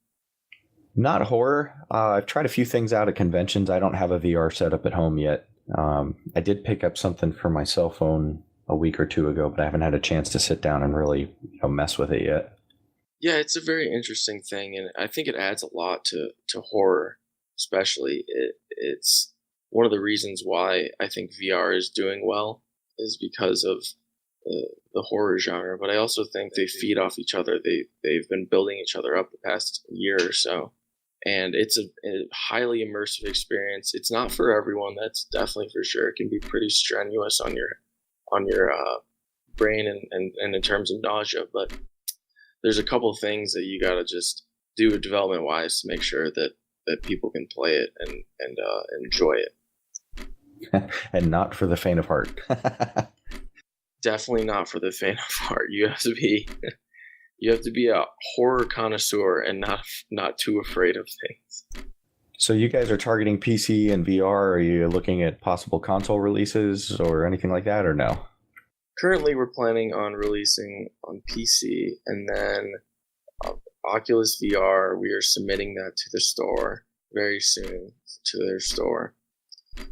Not horror. I've tried a few things out at conventions. I don't have a VR setup at home yet. I did pick up something for my cell phone a week or two ago, but I haven't had a chance to sit down and really mess with it yet. Yeah, it's a very interesting thing, and I think it adds a lot to horror, especially. It's one of the reasons why I think VR is doing well, is because of the horror genre, but I also think they feed off each other. They've been building each other up the past year or so, and it's a highly immersive experience. It's not for everyone, that's definitely for sure. It can be pretty strenuous on your brain and in terms of nausea, but there's a couple of things that you gotta just do development wise to make sure that people can play it and enjoy it. And not for the faint of heart. Definitely not for the faint of heart. You have to be a horror connoisseur and not too afraid of things. So you guys are targeting PC and VR. Are you looking at possible console releases or anything like that, or no? Currently, we're planning on releasing on PC, and then Oculus VR, we are submitting that to the store very soon, to their store.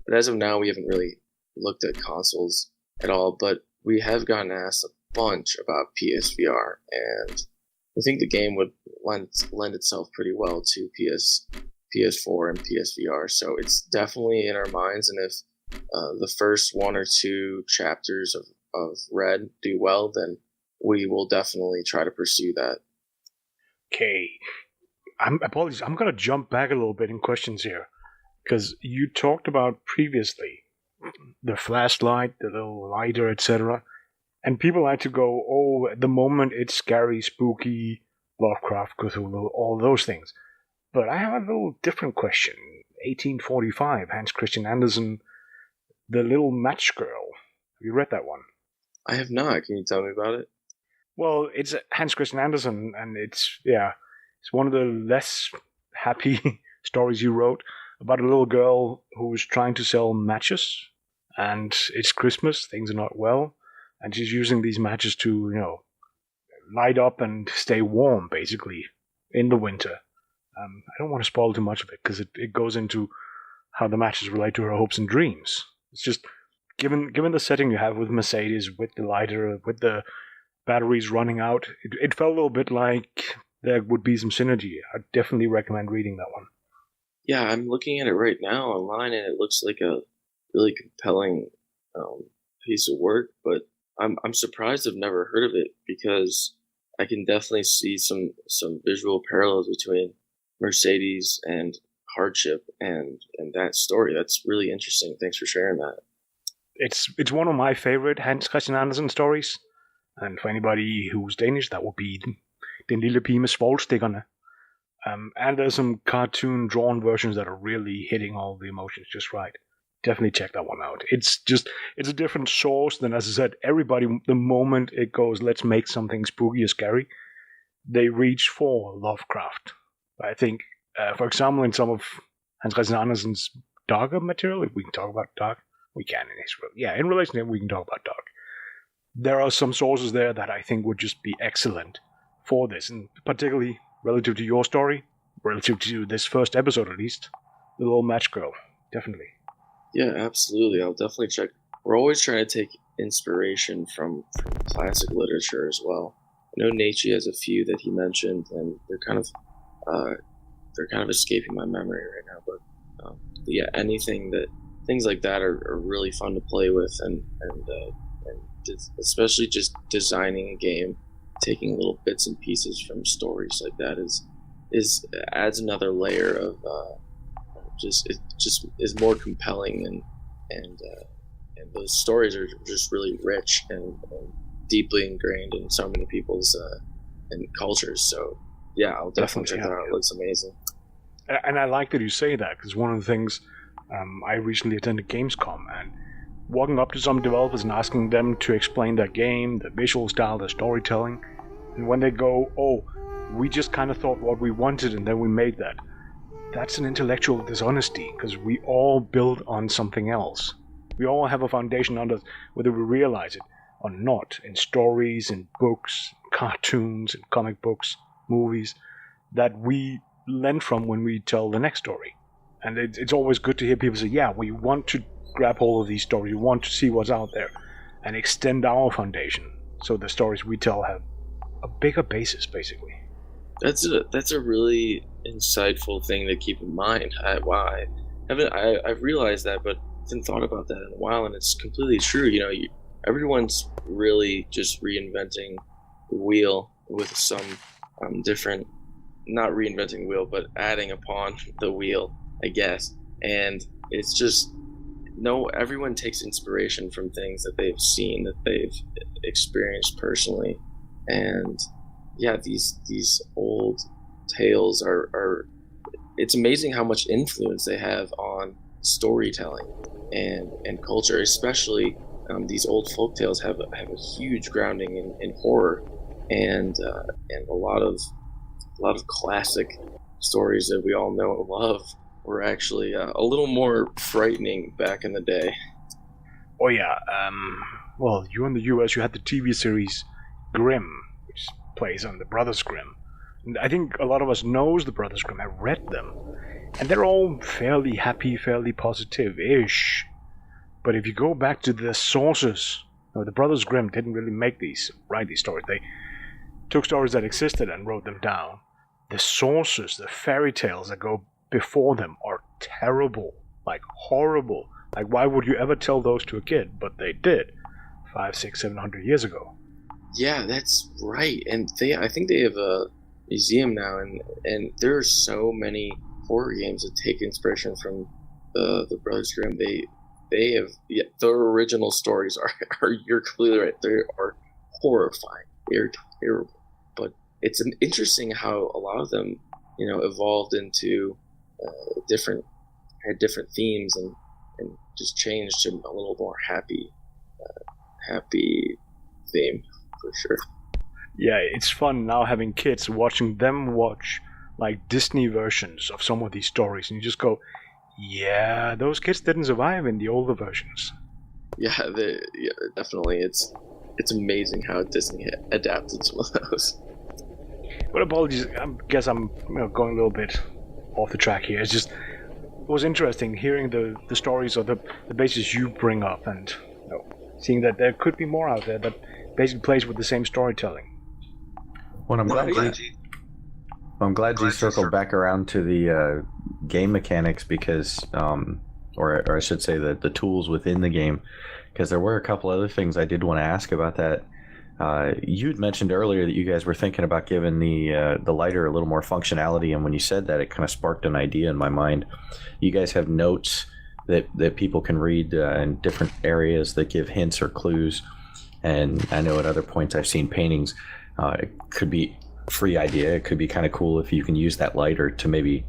But as of now, we haven't really looked at consoles at all, but we have gotten asked a bunch about PSVR, and I think the game would lend itself pretty well to PS4 and PSVR, so it's definitely in our minds, and if the first one or two chapters of Red do well, then we will definitely try to pursue that. Okay. Apologies. I'm going to jump back a little bit in questions here, because you talked about previously the flashlight, the little lighter, etc. And people like to go, oh, at the moment it's scary, spooky, Lovecraft, Cthulhu, all those things. But I have a little different question. 1845, Hans Christian Andersen, The Little Match Girl. Have you read that one? I have not. Can you tell me about it? Well, it's Hans Christian Andersen, and it's one of the less happy stories you wrote about a little girl who's trying to sell matches, and it's Christmas, things are not well, and she's using these matches to, light up and stay warm, basically, in the winter. I don't want to spoil too much of it, because it goes into how the matches relate to her hopes and dreams. It's just, given the setting you have with Mercedes, with the lighter, with the batteries running out, it felt a little bit like there would be some synergy. I'd definitely recommend reading that one. Yeah, I'm looking at it right now online, and it looks like a really compelling piece of work, but I'm surprised I've never heard of it, because I can definitely see some visual parallels between Mercedes and Hardship and that story. That's really interesting. Thanks for sharing that. It's one of my favorite Hans Christian Andersen stories, and for anybody who's Danish, that would be Den lille pige med svovlstikkerne. And there's some cartoon drawn versions that are really hitting all the emotions just right. Definitely check that one out. It's a different source than, as I said, everybody, the moment it goes, let's make something spooky or scary, they reach for Lovecraft. I think, for example, in some of Hans Christian Andersen's darker material, if we can talk about dark, we can in Israel. Yeah, in relation to him, we can talk about dark. There are some sources there that I think would just be excellent for this, and particularly relative to your story, relative to this first episode at least, The Little Match Girl, definitely. Yeah, absolutely. I'll definitely check. We're always trying to take inspiration from classic literature as well. I know Nietzsche has a few that he mentioned, and they're kind of escaping my memory right now. But yeah, things like that are really fun to play with, and especially just designing a game, taking little bits and pieces from stories like that is adds another layer of it just is more compelling, and those stories are just really rich and deeply ingrained in so many people's and cultures. So yeah, I'll definitely check that out. It looks amazing. And I like that you say that, because one of the things, I recently attended Gamescom, and walking up to some developers and asking them to explain their game, their visual style, their storytelling, and when they go, oh, we just kind of thought what we wanted and then we made that. That's an intellectual dishonesty, because we all build on something else. We all have a foundation under, whether we realize it or not, in stories, in books, cartoons, in comic books, movies, that we lend from when we tell the next story. And it's always good to hear people say, yeah, we want to grab hold of these stories, we want to see what's out there, and extend our foundation, so the stories we tell have a bigger basis, basically. That's a really insightful thing to keep in mind. I've realized that, but I haven't thought about that in a while, and it's completely true. everyone's really just reinventing the wheel with some different, not reinventing the wheel, but adding upon the wheel, I guess. And it's just, no, everyone takes inspiration from things that they've seen, that they've experienced personally. And yeah, these old tales are it's amazing how much influence they have on storytelling and culture, especially these old folk tales have a huge grounding in horror and a lot of classic stories that we all know and love were actually a little more frightening back in the day. Oh yeah, well, you in the US, you had the TV series Grimm, which plays on the Brothers Grimm. And I think a lot of us knows the Brothers Grimm, have read them, and they're all fairly happy, fairly positive-ish. But if you go back to the sources, the Brothers Grimm didn't really write these stories. They took stories that existed and wrote them down. The sources, the fairy tales that go before them are terrible, like horrible. Like, why would you ever tell those to a kid? But they did, 500, 600, 700 years ago. Yeah, that's right. And I think they have a museum now, and there are so many horror games that take inspiration from the Brothers Grimm. They have their original stories are you're clearly right. They are horrifying. They're terrible. But it's interesting how a lot of them, evolved into different themes and just changed to a little more happy theme for sure. Yeah, it's fun now having kids, watching them watch like Disney versions of some of these stories, and you just go, yeah, those kids didn't survive in the older versions. Yeah, definitely. It's amazing how Disney adapted some of those. But apologies, I guess I'm going a little bit off the track here. It's just, it was interesting hearing the stories or the bases you bring up, and seeing that there could be more out there that basically plays with the same storytelling. Well, I'm glad you circled back around to the game mechanics because, or I should say the tools within the game, because there were a couple other things I did want to ask about that. You'd mentioned earlier that you guys were thinking about giving the lighter a little more functionality, and when you said that, it kind of sparked an idea in my mind. You guys have notes that people can read in different areas that give hints or clues, and I know at other points I've seen paintings. It could be free idea. It could be kind of cool if you can use that lighter to maybe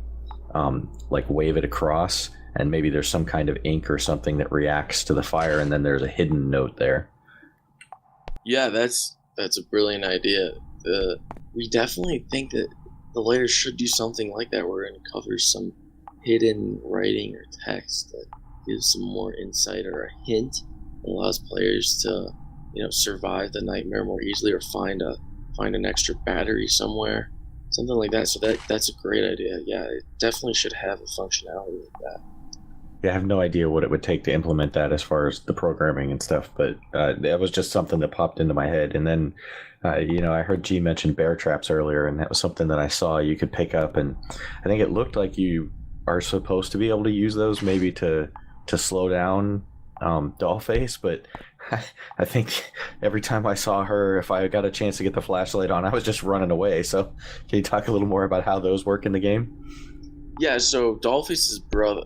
like wave it across, and maybe there's some kind of ink or something that reacts to the fire, and then there's a hidden note there. Yeah, that's a brilliant idea. We definitely think that the lighter should do something like that, where it covers some hidden writing or text that gives some more insight or a hint, allows players to survive the nightmare more easily, or find an extra battery somewhere, something like that. So that's a great idea. Yeah, it definitely should have a functionality like that. Yeah, I have no idea what it would take to implement that as far as the programming and stuff, but that was just something that popped into my head. And then, I heard G mention bear traps earlier, and that was something that I saw you could pick up, and I think it looked like you are supposed to be able to use those maybe to slow down Dollface, but I think every time I saw her, if I got a chance to get the flashlight on, I was just running away. So can you talk a little more about how those work in the game? Yeah, so Dollface's brother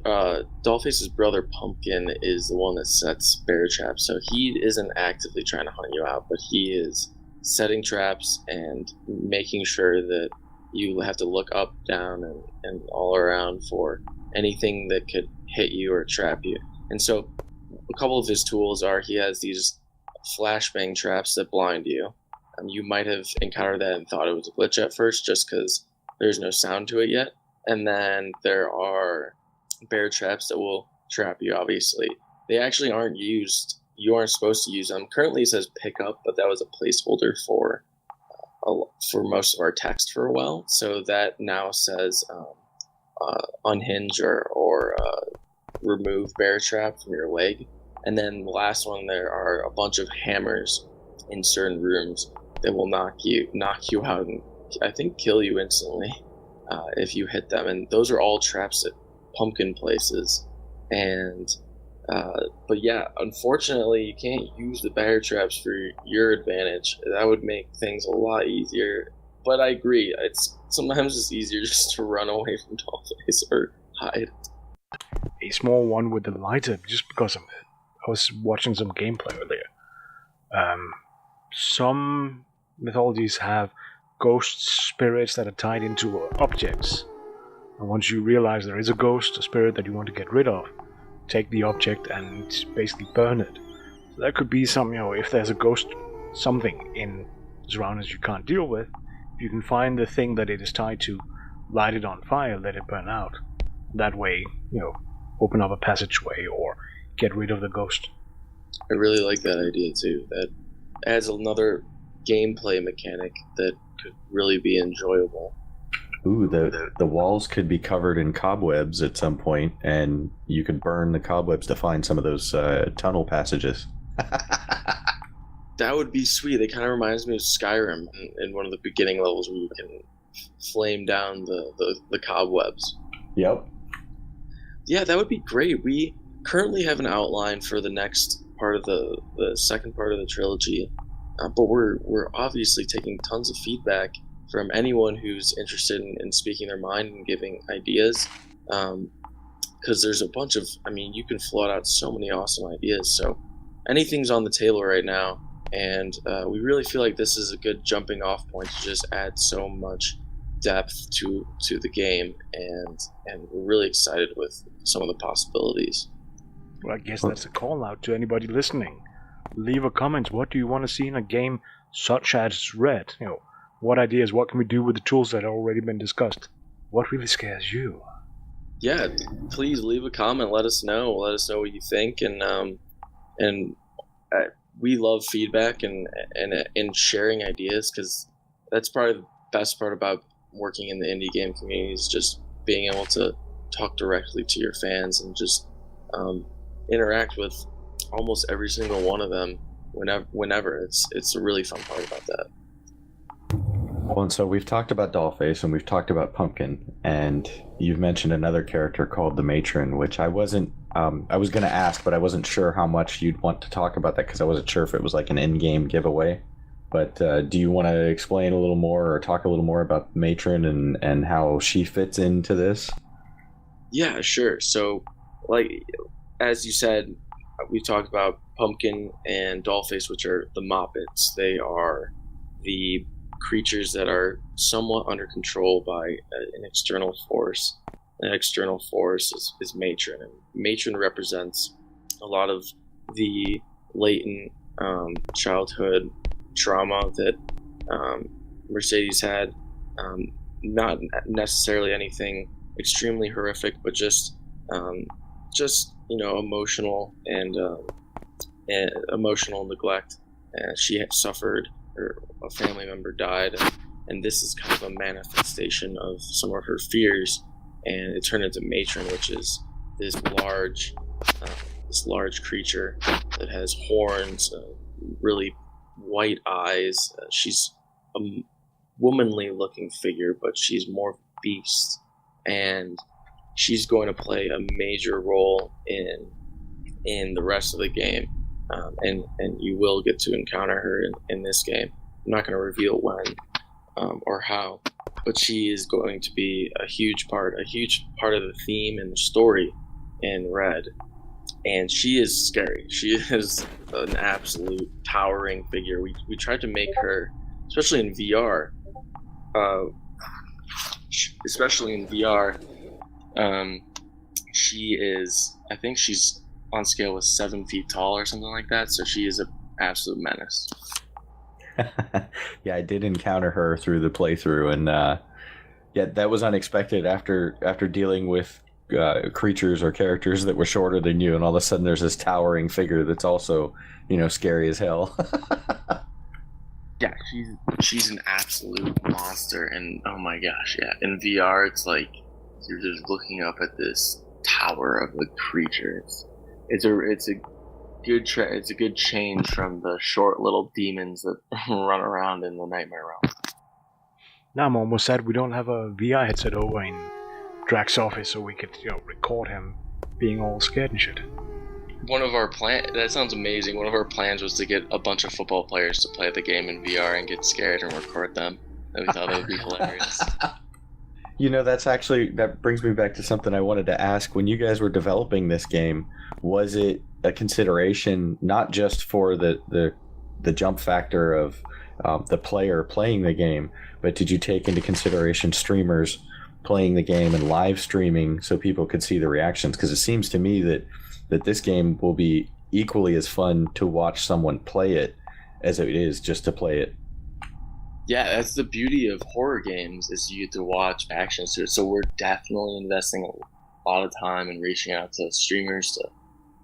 Pumpkin is the one that sets bear traps. So he isn't actively trying to hunt you out, but he is setting traps and making sure that you have to look up, down, and all around for anything that could hit you or trap you. And so a couple of his tools are, he has these flashbang traps that blind you. You might have encountered that and thought it was a glitch at first just because there's no sound to it yet. And then there are bear traps that will trap you, obviously. They actually aren't used. You aren't supposed to use them. Currently it says pick up, but that was a placeholder for most of our text for a while. So that now says unhinge or remove bear trap from your leg. And then the last one, there are a bunch of hammers in certain rooms that will knock you out and I think kill you instantly if you hit them. And those are all traps that Pumpkin places. And But yeah, unfortunately, you can't use the bear traps for your advantage. That would make things a lot easier. But I agree, sometimes it's easier just to run away from Dollface or hide. A small one with the lighter, just because I was watching some gameplay earlier. Some mythologies have ghost spirits that are tied into objects. And once you realize there is a ghost, a spirit that you want to get rid of, take the object and basically burn it. So that could be some, if there's a ghost, something in surroundings you can't deal with, you can find the thing that it is tied to, light it on fire, let it burn out. That way, open up a passageway or get rid of the ghost. I really like that idea too. That adds another gameplay mechanic that could really be enjoyable. Ooh, the walls could be covered in cobwebs at some point, and you could burn the cobwebs to find some of those tunnel passages. That would be sweet. It kind of reminds me of Skyrim in one of the beginning levels where you can flame down the cobwebs. Yep. Yeah, that would be great. We currently have an outline for the next part of the second part of the trilogy, but we're obviously taking tons of feedback from anyone who's interested in speaking their mind and giving ideas, because there's a bunch of, you can float out so many awesome ideas, so anything's on the table right now, and we really feel like this is a good jumping off point to just add so much depth to the game, and we're really excited with some of the possibilities. Well, I guess that's a call out to anybody listening. Leave a comment. What do you want to see in a game such as Red? What ideas, what can we do with the tools that have already been discussed? What really scares you? Yeah, please leave a comment. Let us know. Let us know what you think, and we love feedback and sharing ideas, because that's probably the best part about working in the indie game community, is just being able to talk directly to your fans and just interact with almost every single one of them whenever. It's a really fun part about that. Well, and so we've talked about Dollface and we've talked about Pumpkin, and you've mentioned another character called the Matron, which I was going to ask, but I wasn't sure how much you'd want to talk about that, because I wasn't sure if it was like an in-game giveaway. But do you want to explain a little more or talk a little more about the Matron and how she fits into this? Yeah, sure. So, as you said, we talked about Pumpkin and Dollface, which are the Moppets. They are the creatures that are somewhat under control by an external force. That external force is Matron, and Matron represents a lot of the latent childhood trauma that Mercedes had. Not necessarily anything extremely horrific, but just emotional and emotional neglect. She had suffered, or a family member died, and this is kind of a manifestation of some of her fears, and it turned into Matron, which is this large creature that has horns, really white eyes. She's a womanly looking figure, but she's more beast, and she's going to play a major role in the rest of the game, and you will get to encounter her in this game. I'm not going to reveal when or how, but she is going to be a huge part of the theme and the story in Red. And she is scary. She is an absolute towering figure. We tried to make her, especially in VR, she is, I think she's on scale with 7 feet tall or something like that. So she is an absolute menace. Yeah, I did encounter her through the playthrough, and that was unexpected after dealing with creatures or characters that were shorter than you, and all of a sudden there's this towering figure that's also, scary as hell. Yeah, she's an absolute monster, and oh my gosh, yeah. In VR, it's like you're just looking up at this tower of a creature. It's a good change from the short little demons that run around in the Nightmare realm. Now I'm almost sad we don't have a VR headset over in Drac's office so we could record him being all scared and shit. one of our that sounds amazing. One of our plans was to get a bunch of football players to play the game in VR and get scared and record them. And we thought it would be hilarious. That brings me back to something I wanted to ask. When you guys were developing this game, was it a consideration not just for the jump factor of the player playing the game, but did you take into consideration streamers playing the game and live streaming so people could see the reactions? Because it seems to me that this game will be equally as fun to watch someone play it as it is just to play it. Yeah, that's the beauty of horror games, is you get to watch actions to it. So we're definitely investing a lot of time and reaching out to streamers to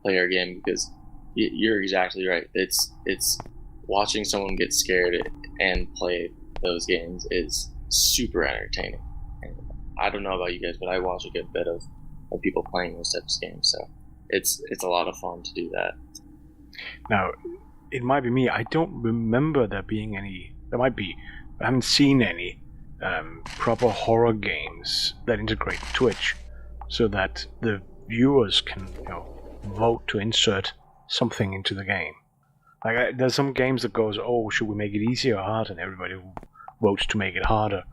play our game, because you're exactly right. It's watching someone get scared and play those games is super entertaining. And I don't know about you guys, but I watch a good bit of people playing those types of games, so it's a lot of fun to do that. Now, it might be me. I don't remember there being any. There might be. I haven't seen any proper horror games that integrate Twitch, so that the viewers can, vote to insert something into the game. Like there's some games that goes, oh, should we make it easier or harder? And everybody votes to make it harder,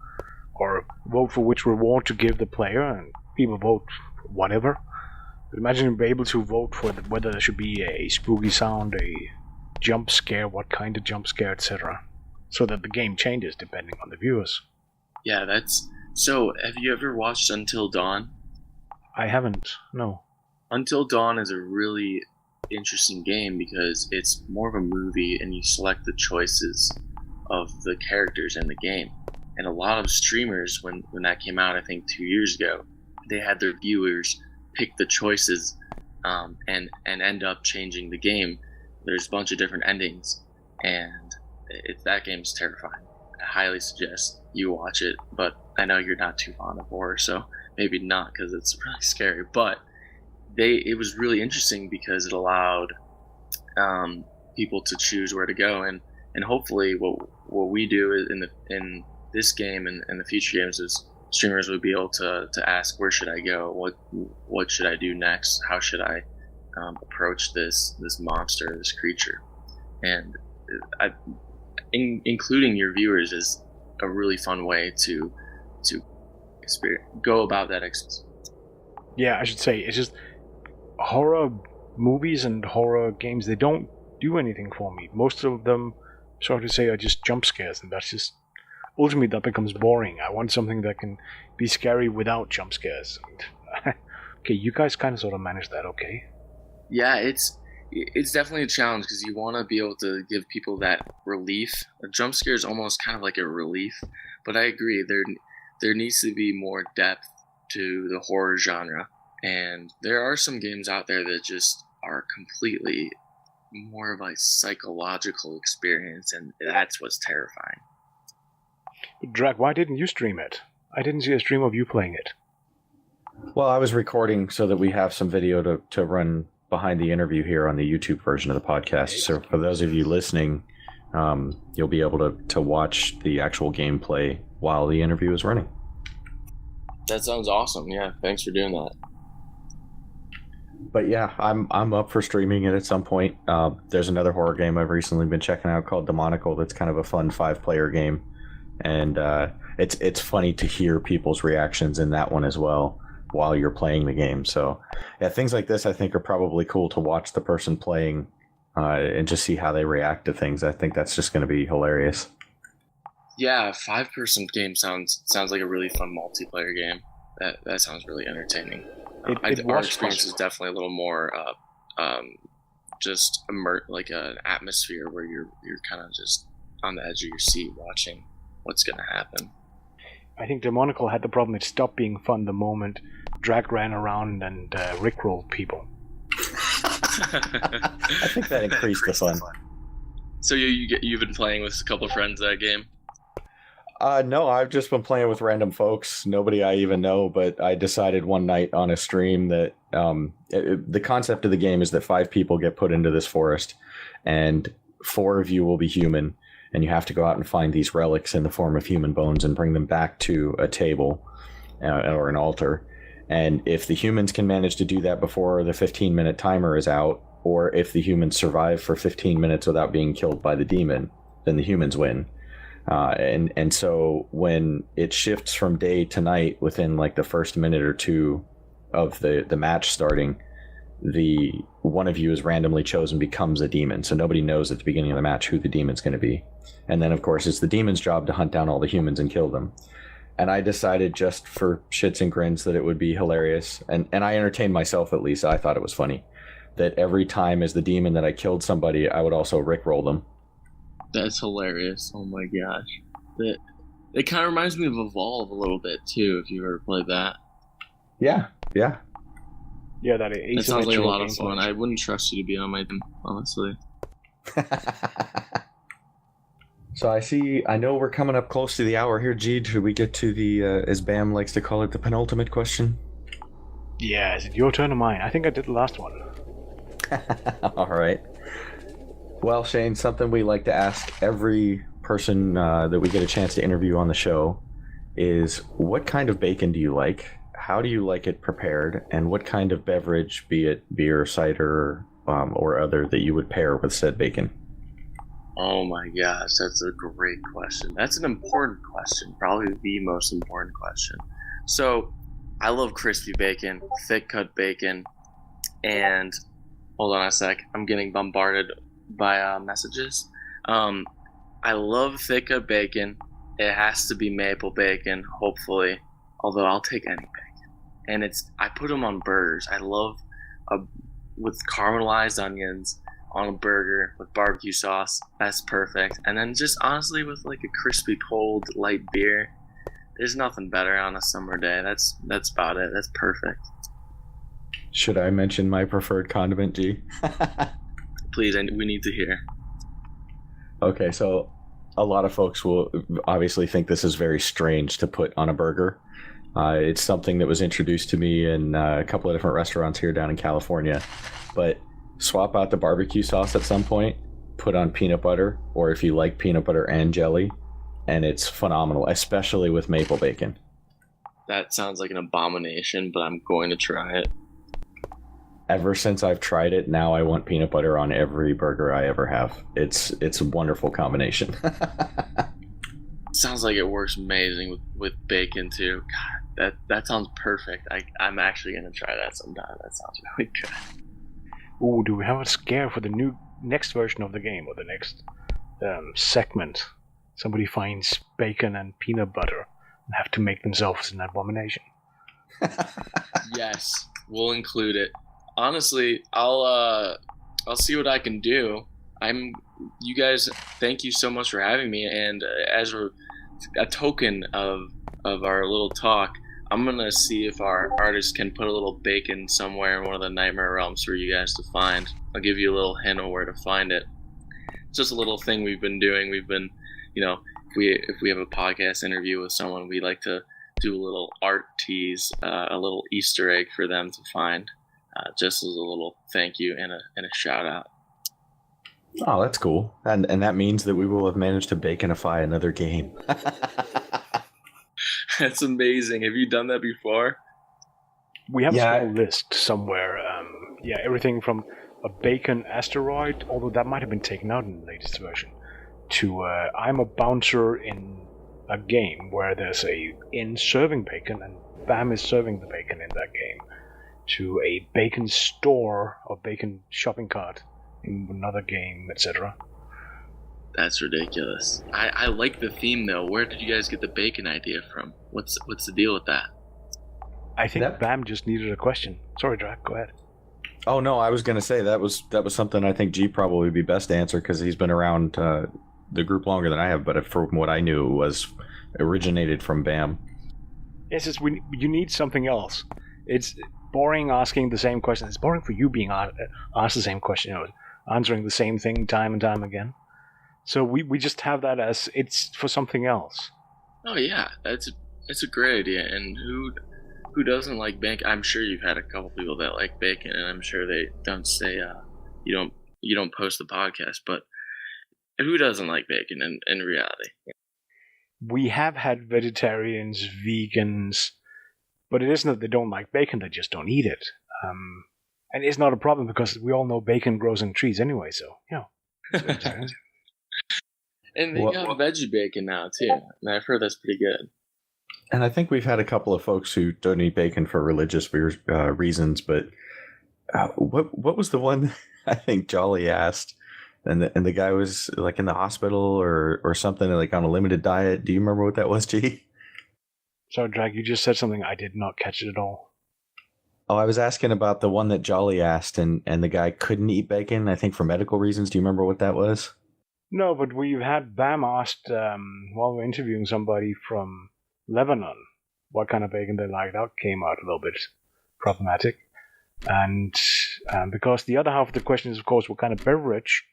or vote for which reward to give the player, and people vote whatever. But imagine being able to vote for whether there should be a spooky sound, a jump scare, what kind of jump scare, etc., so that the game changes depending on the viewers. Yeah, so. Have you ever watched Until Dawn? I haven't. No. Until Dawn is a really interesting game because it's more of a movie, and you select the choices of the characters in the game. And a lot of streamers, when that came out, I think 2 years ago, they had their viewers pick the choices and end up changing the game. There's a bunch of different endings, and that game's terrifying. I highly suggest you watch it, but I know you're not too fond of horror, so maybe not, because it's really scary. But it was really interesting because it allowed people to choose where to go, and hopefully what we do in this game and the future games is streamers would be able to ask, where should I go, what should I do next, how should I approach this monster, this creature. And including your viewers is a really fun way to go about that experience. Yeah, I should say, it's just horror movies and horror games, they don't do anything for me. Most of them, sorry to say, are just jump scares, and that's just, ultimately that becomes boring. I want something that can be scary without jump scares. Okay, you guys kind of sort of manage that, okay? Yeah, it's definitely a challenge because you want to be able to give people that relief. A jump scare is almost kind of like a relief, but I agree, there needs to be more depth to the horror genre. And there are some games out there that just are completely more of a psychological experience, and that's what's terrifying. Drac, why didn't you stream it? I didn't see a stream of you playing it. Well, I was recording so that we have some video to run behind the interview here on the YouTube version of the podcast. So for those of you listening, you'll be able to watch the actual gameplay while the interview is running. That sounds awesome. Yeah, thanks for doing that. But yeah, I'm up for streaming it at some point. There's another horror game I've recently been checking out called 𝙁𝙗𝙬𝙬𝙬 that's kind of a fun 5-player game. And it's funny to hear people's reactions in that one as well while you're playing the game. So yeah, things like this I think are probably cool to watch the person playing and just see how they react to things. I think that's just going to be hilarious. Yeah, a 5-person game sounds like a really fun multiplayer game. That sounds really entertaining. Our experience is definitely a little more just like an atmosphere where you're kind of just on the edge of your seat watching what's going to happen. I think 𝙁𝙗𝙬𝙬𝙬 had the problem, it stopped being fun the moment Drac ran around and rickrolled people. I think that increased the fun. So you've been playing with a couple of friends that game? No, I've just been playing with random folks, nobody I even know, but I decided one night on a stream that the concept of the game is that 5 people get put into this forest, and 4 of you will be human, and you have to go out and find these relics in the form of human bones and bring them back to a table or an altar. And if the humans can manage to do that before the 15-minute timer is out, or if the humans survive for 15 minutes without being killed by the demon, then the humans win. And so when it shifts from day to night within like the first minute or two of the match starting, the one of you is randomly chosen, becomes a demon. So nobody knows at the beginning of the match who the demon's going to be. And then, of course, it's the demon's job to hunt down all the humans and kill them. And I decided, just for shits and grins, that it would be hilarious. And I entertained myself, at least. I thought it was funny. That every time as the demon that I killed somebody, I would also rickroll them. That's hilarious. Oh my gosh. It kind of reminds me of Evolve a little bit, too, if you ever played that. Yeah. Yeah, that It sounds like a lot of fun. I wouldn't trust you to be on my team, honestly. So I know we're coming up close to the hour here, G. Should we get to the, as Bamm likes to call it, the penultimate question? Yeah, is it your turn or mine? I think I did the last one. All right. Well, Shane, something we like to ask every person that we get a chance to interview on the show is, what kind of bacon do you like? How do you like it prepared? And what kind of beverage, be it beer, cider, or other, that you would pair with said bacon? Oh my gosh, that's a great question. That's an important question, probably the most important question. So, I love crispy bacon, thick cut bacon, and hold on a sec, I'm getting bombarded by messages. I love thick cut bacon. It has to be maple bacon, hopefully, although I'll take any bacon. And I put them on burgers. I love with caramelized onions on a burger with barbecue sauce. That's perfect. And then just honestly with like a crispy cold light beer, there's nothing better on a summer day. That's about it. That's perfect. Should I mention my preferred condiment, G? Please, we need to hear. Okay, so a lot of folks will obviously think this is very strange to put on a burger. It's something that was introduced to me in a couple of different restaurants here down in California. But swap out the barbecue sauce at some point, put on peanut butter, or if you like peanut butter and jelly, and it's phenomenal, especially with maple bacon. That sounds like an abomination, but I'm going to try it. Ever since I've tried it, now I want peanut butter on every burger I ever have. It's a wonderful combination. Sounds like it works amazing with bacon too. God, that sounds perfect. I'm actually going to try that sometime. That sounds really good. Ooh, do we have a scare for the next version of the game, or the next segment? Somebody finds bacon and peanut butter and have to make themselves an abomination. Yes, we'll include it. Honestly, I'll see what I can do. You guys, thank you so much for having me. And as a token of our little talk, I'm gonna see if our artist can put a little bacon somewhere in one of the Nightmare realms for you guys to find. I'll give you a little hint of where to find it. It's just a little thing we've been doing. We've been, if we have a podcast interview with someone, we like to do a little art tease, a little Easter egg for them to find, just as a little thank you and a shout out. Oh, that's cool. And that means that we will have managed to baconify another game. That's amazing. Have you done that before? We have a small list somewhere. Everything from a bacon asteroid, although that might have been taken out in the latest version, to I'm a bouncer in a game where there's a inn serving bacon and Bamm is serving the bacon in that game, to a bacon store or bacon shopping cart in another game, etc. That's ridiculous. I like the theme though. Where did you guys get the bacon idea from? What's the deal with that? I think Bamm just needed a question. Sorry, Drac, go ahead. Oh no, I was going to say that was something I think G probably would be best to answer, because he's been around the group longer than I have. But from what I knew, it was originated from Bamm. Yes, you need something else. It's boring asking the same question. It's boring for you being asked the same question, answering the same thing time and time again. So we just have that as it's for something else. Oh yeah, that's a great idea. And who doesn't like bacon? I'm sure you've had a couple people that like bacon, and I'm sure they don't say you don't post the podcast. But who doesn't like bacon in reality? We have had vegetarians, vegans, but it isn't that they don't like bacon; they just don't eat it. And it's not a problem because we all know bacon grows in trees anyway, so, And they got veggie bacon now, too. And I've heard that's pretty good. And I think we've had a couple of folks who don't eat bacon for religious reasons, but what was the one I think Jolly asked? And the guy was like in the hospital or something, like on a limited diet. Do you remember what that was, G? So, Drac, you just said something I did not catch it at all. Oh, I was asking about the one that Jolly asked, and the guy couldn't eat bacon, I think for medical reasons. Do you remember what that was? No, but we've had Bamm asked while we're interviewing somebody from Lebanon what kind of bacon they like. That came out a little bit problematic. And because the other half of the question is, of course, what kind of beverage.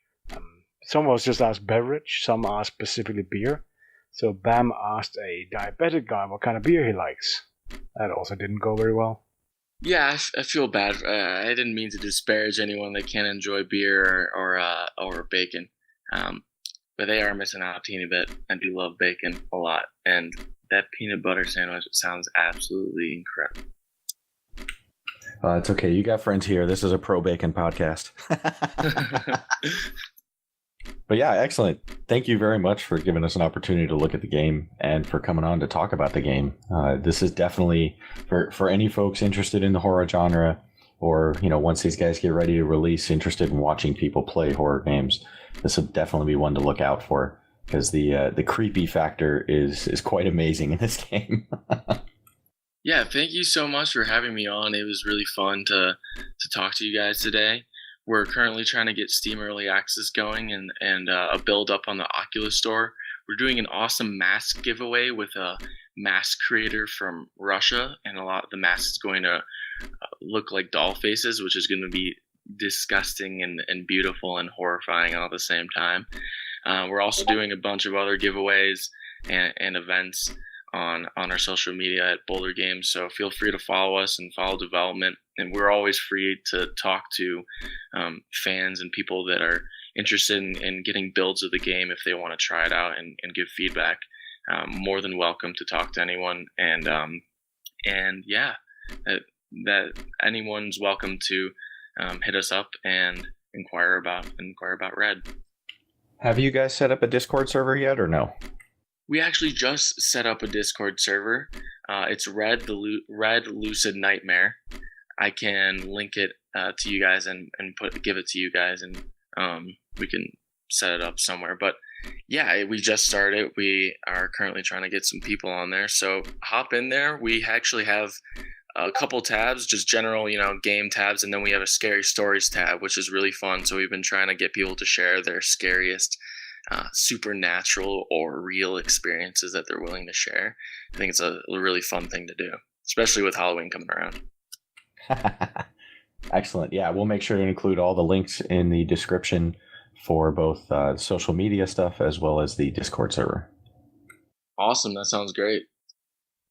Some of us just asked beverage, some asked specifically beer. So Bamm asked a diabetic guy what kind of beer he likes. That also didn't go very well. Yeah, I feel bad. I didn't mean to disparage anyone that can't enjoy beer or bacon. But they are missing out a teeny bit. I do love bacon a lot. And that peanut butter sandwich sounds absolutely incredible. It's okay. You got friends here. This is a pro-bacon podcast. But yeah, excellent. Thank you very much for giving us an opportunity to look at the game and for coming on to talk about the game. This is definitely, for any folks interested in the horror genre, or, once these guys get ready to release, interested in watching people play horror games, this would definitely be one to look out for, because the creepy factor is quite amazing in this game. Yeah, thank you so much for having me on. It was really fun to talk to you guys today. We're currently trying to get Steam Early Access going and a build up on the Oculus Store. We're doing an awesome mask giveaway with a mask creator from Russia, and a lot of the masks is going to look like doll faces, which is going to be disgusting and beautiful and horrifying all at the same time. We're also doing a bunch of other giveaways and events on our social media at Boulder Games, so feel free to follow us and follow development. And we're always free to talk to fans and people that are interested in getting builds of the game if they want to try it out and give feedback. More than welcome to talk to anyone, and yeah, that anyone's welcome to hit us up and inquire about Red. Have you guys set up a Discord server yet, or no? We actually just set up a Discord server. It's Red Lucid Nightmare. I can link it to you guys and give it to you guys, and we can set it up somewhere. But yeah, we just started. We are currently trying to get some people on there, so hop in there. We actually have a couple tabs, just general, game tabs, and then we have a scary stories tab, which is really fun. So we've been trying to get people to share their scariest supernatural or real experiences that they're willing to share. I think it's a really fun thing to do, especially with Halloween coming around. Excellent. Yeah, we'll make sure to include all the links in the description for both social media stuff as well as the Discord server. Awesome. That sounds great.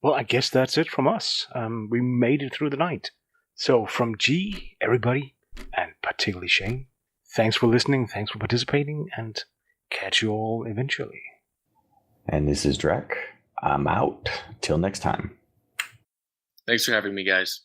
Well, I guess that's it from us. We made it through the night. So from G, everybody, and particularly Shane, thanks for listening, thanks for participating, and catch you all eventually. And this is Drac. I'm out. Till next time. Thanks for having me, guys.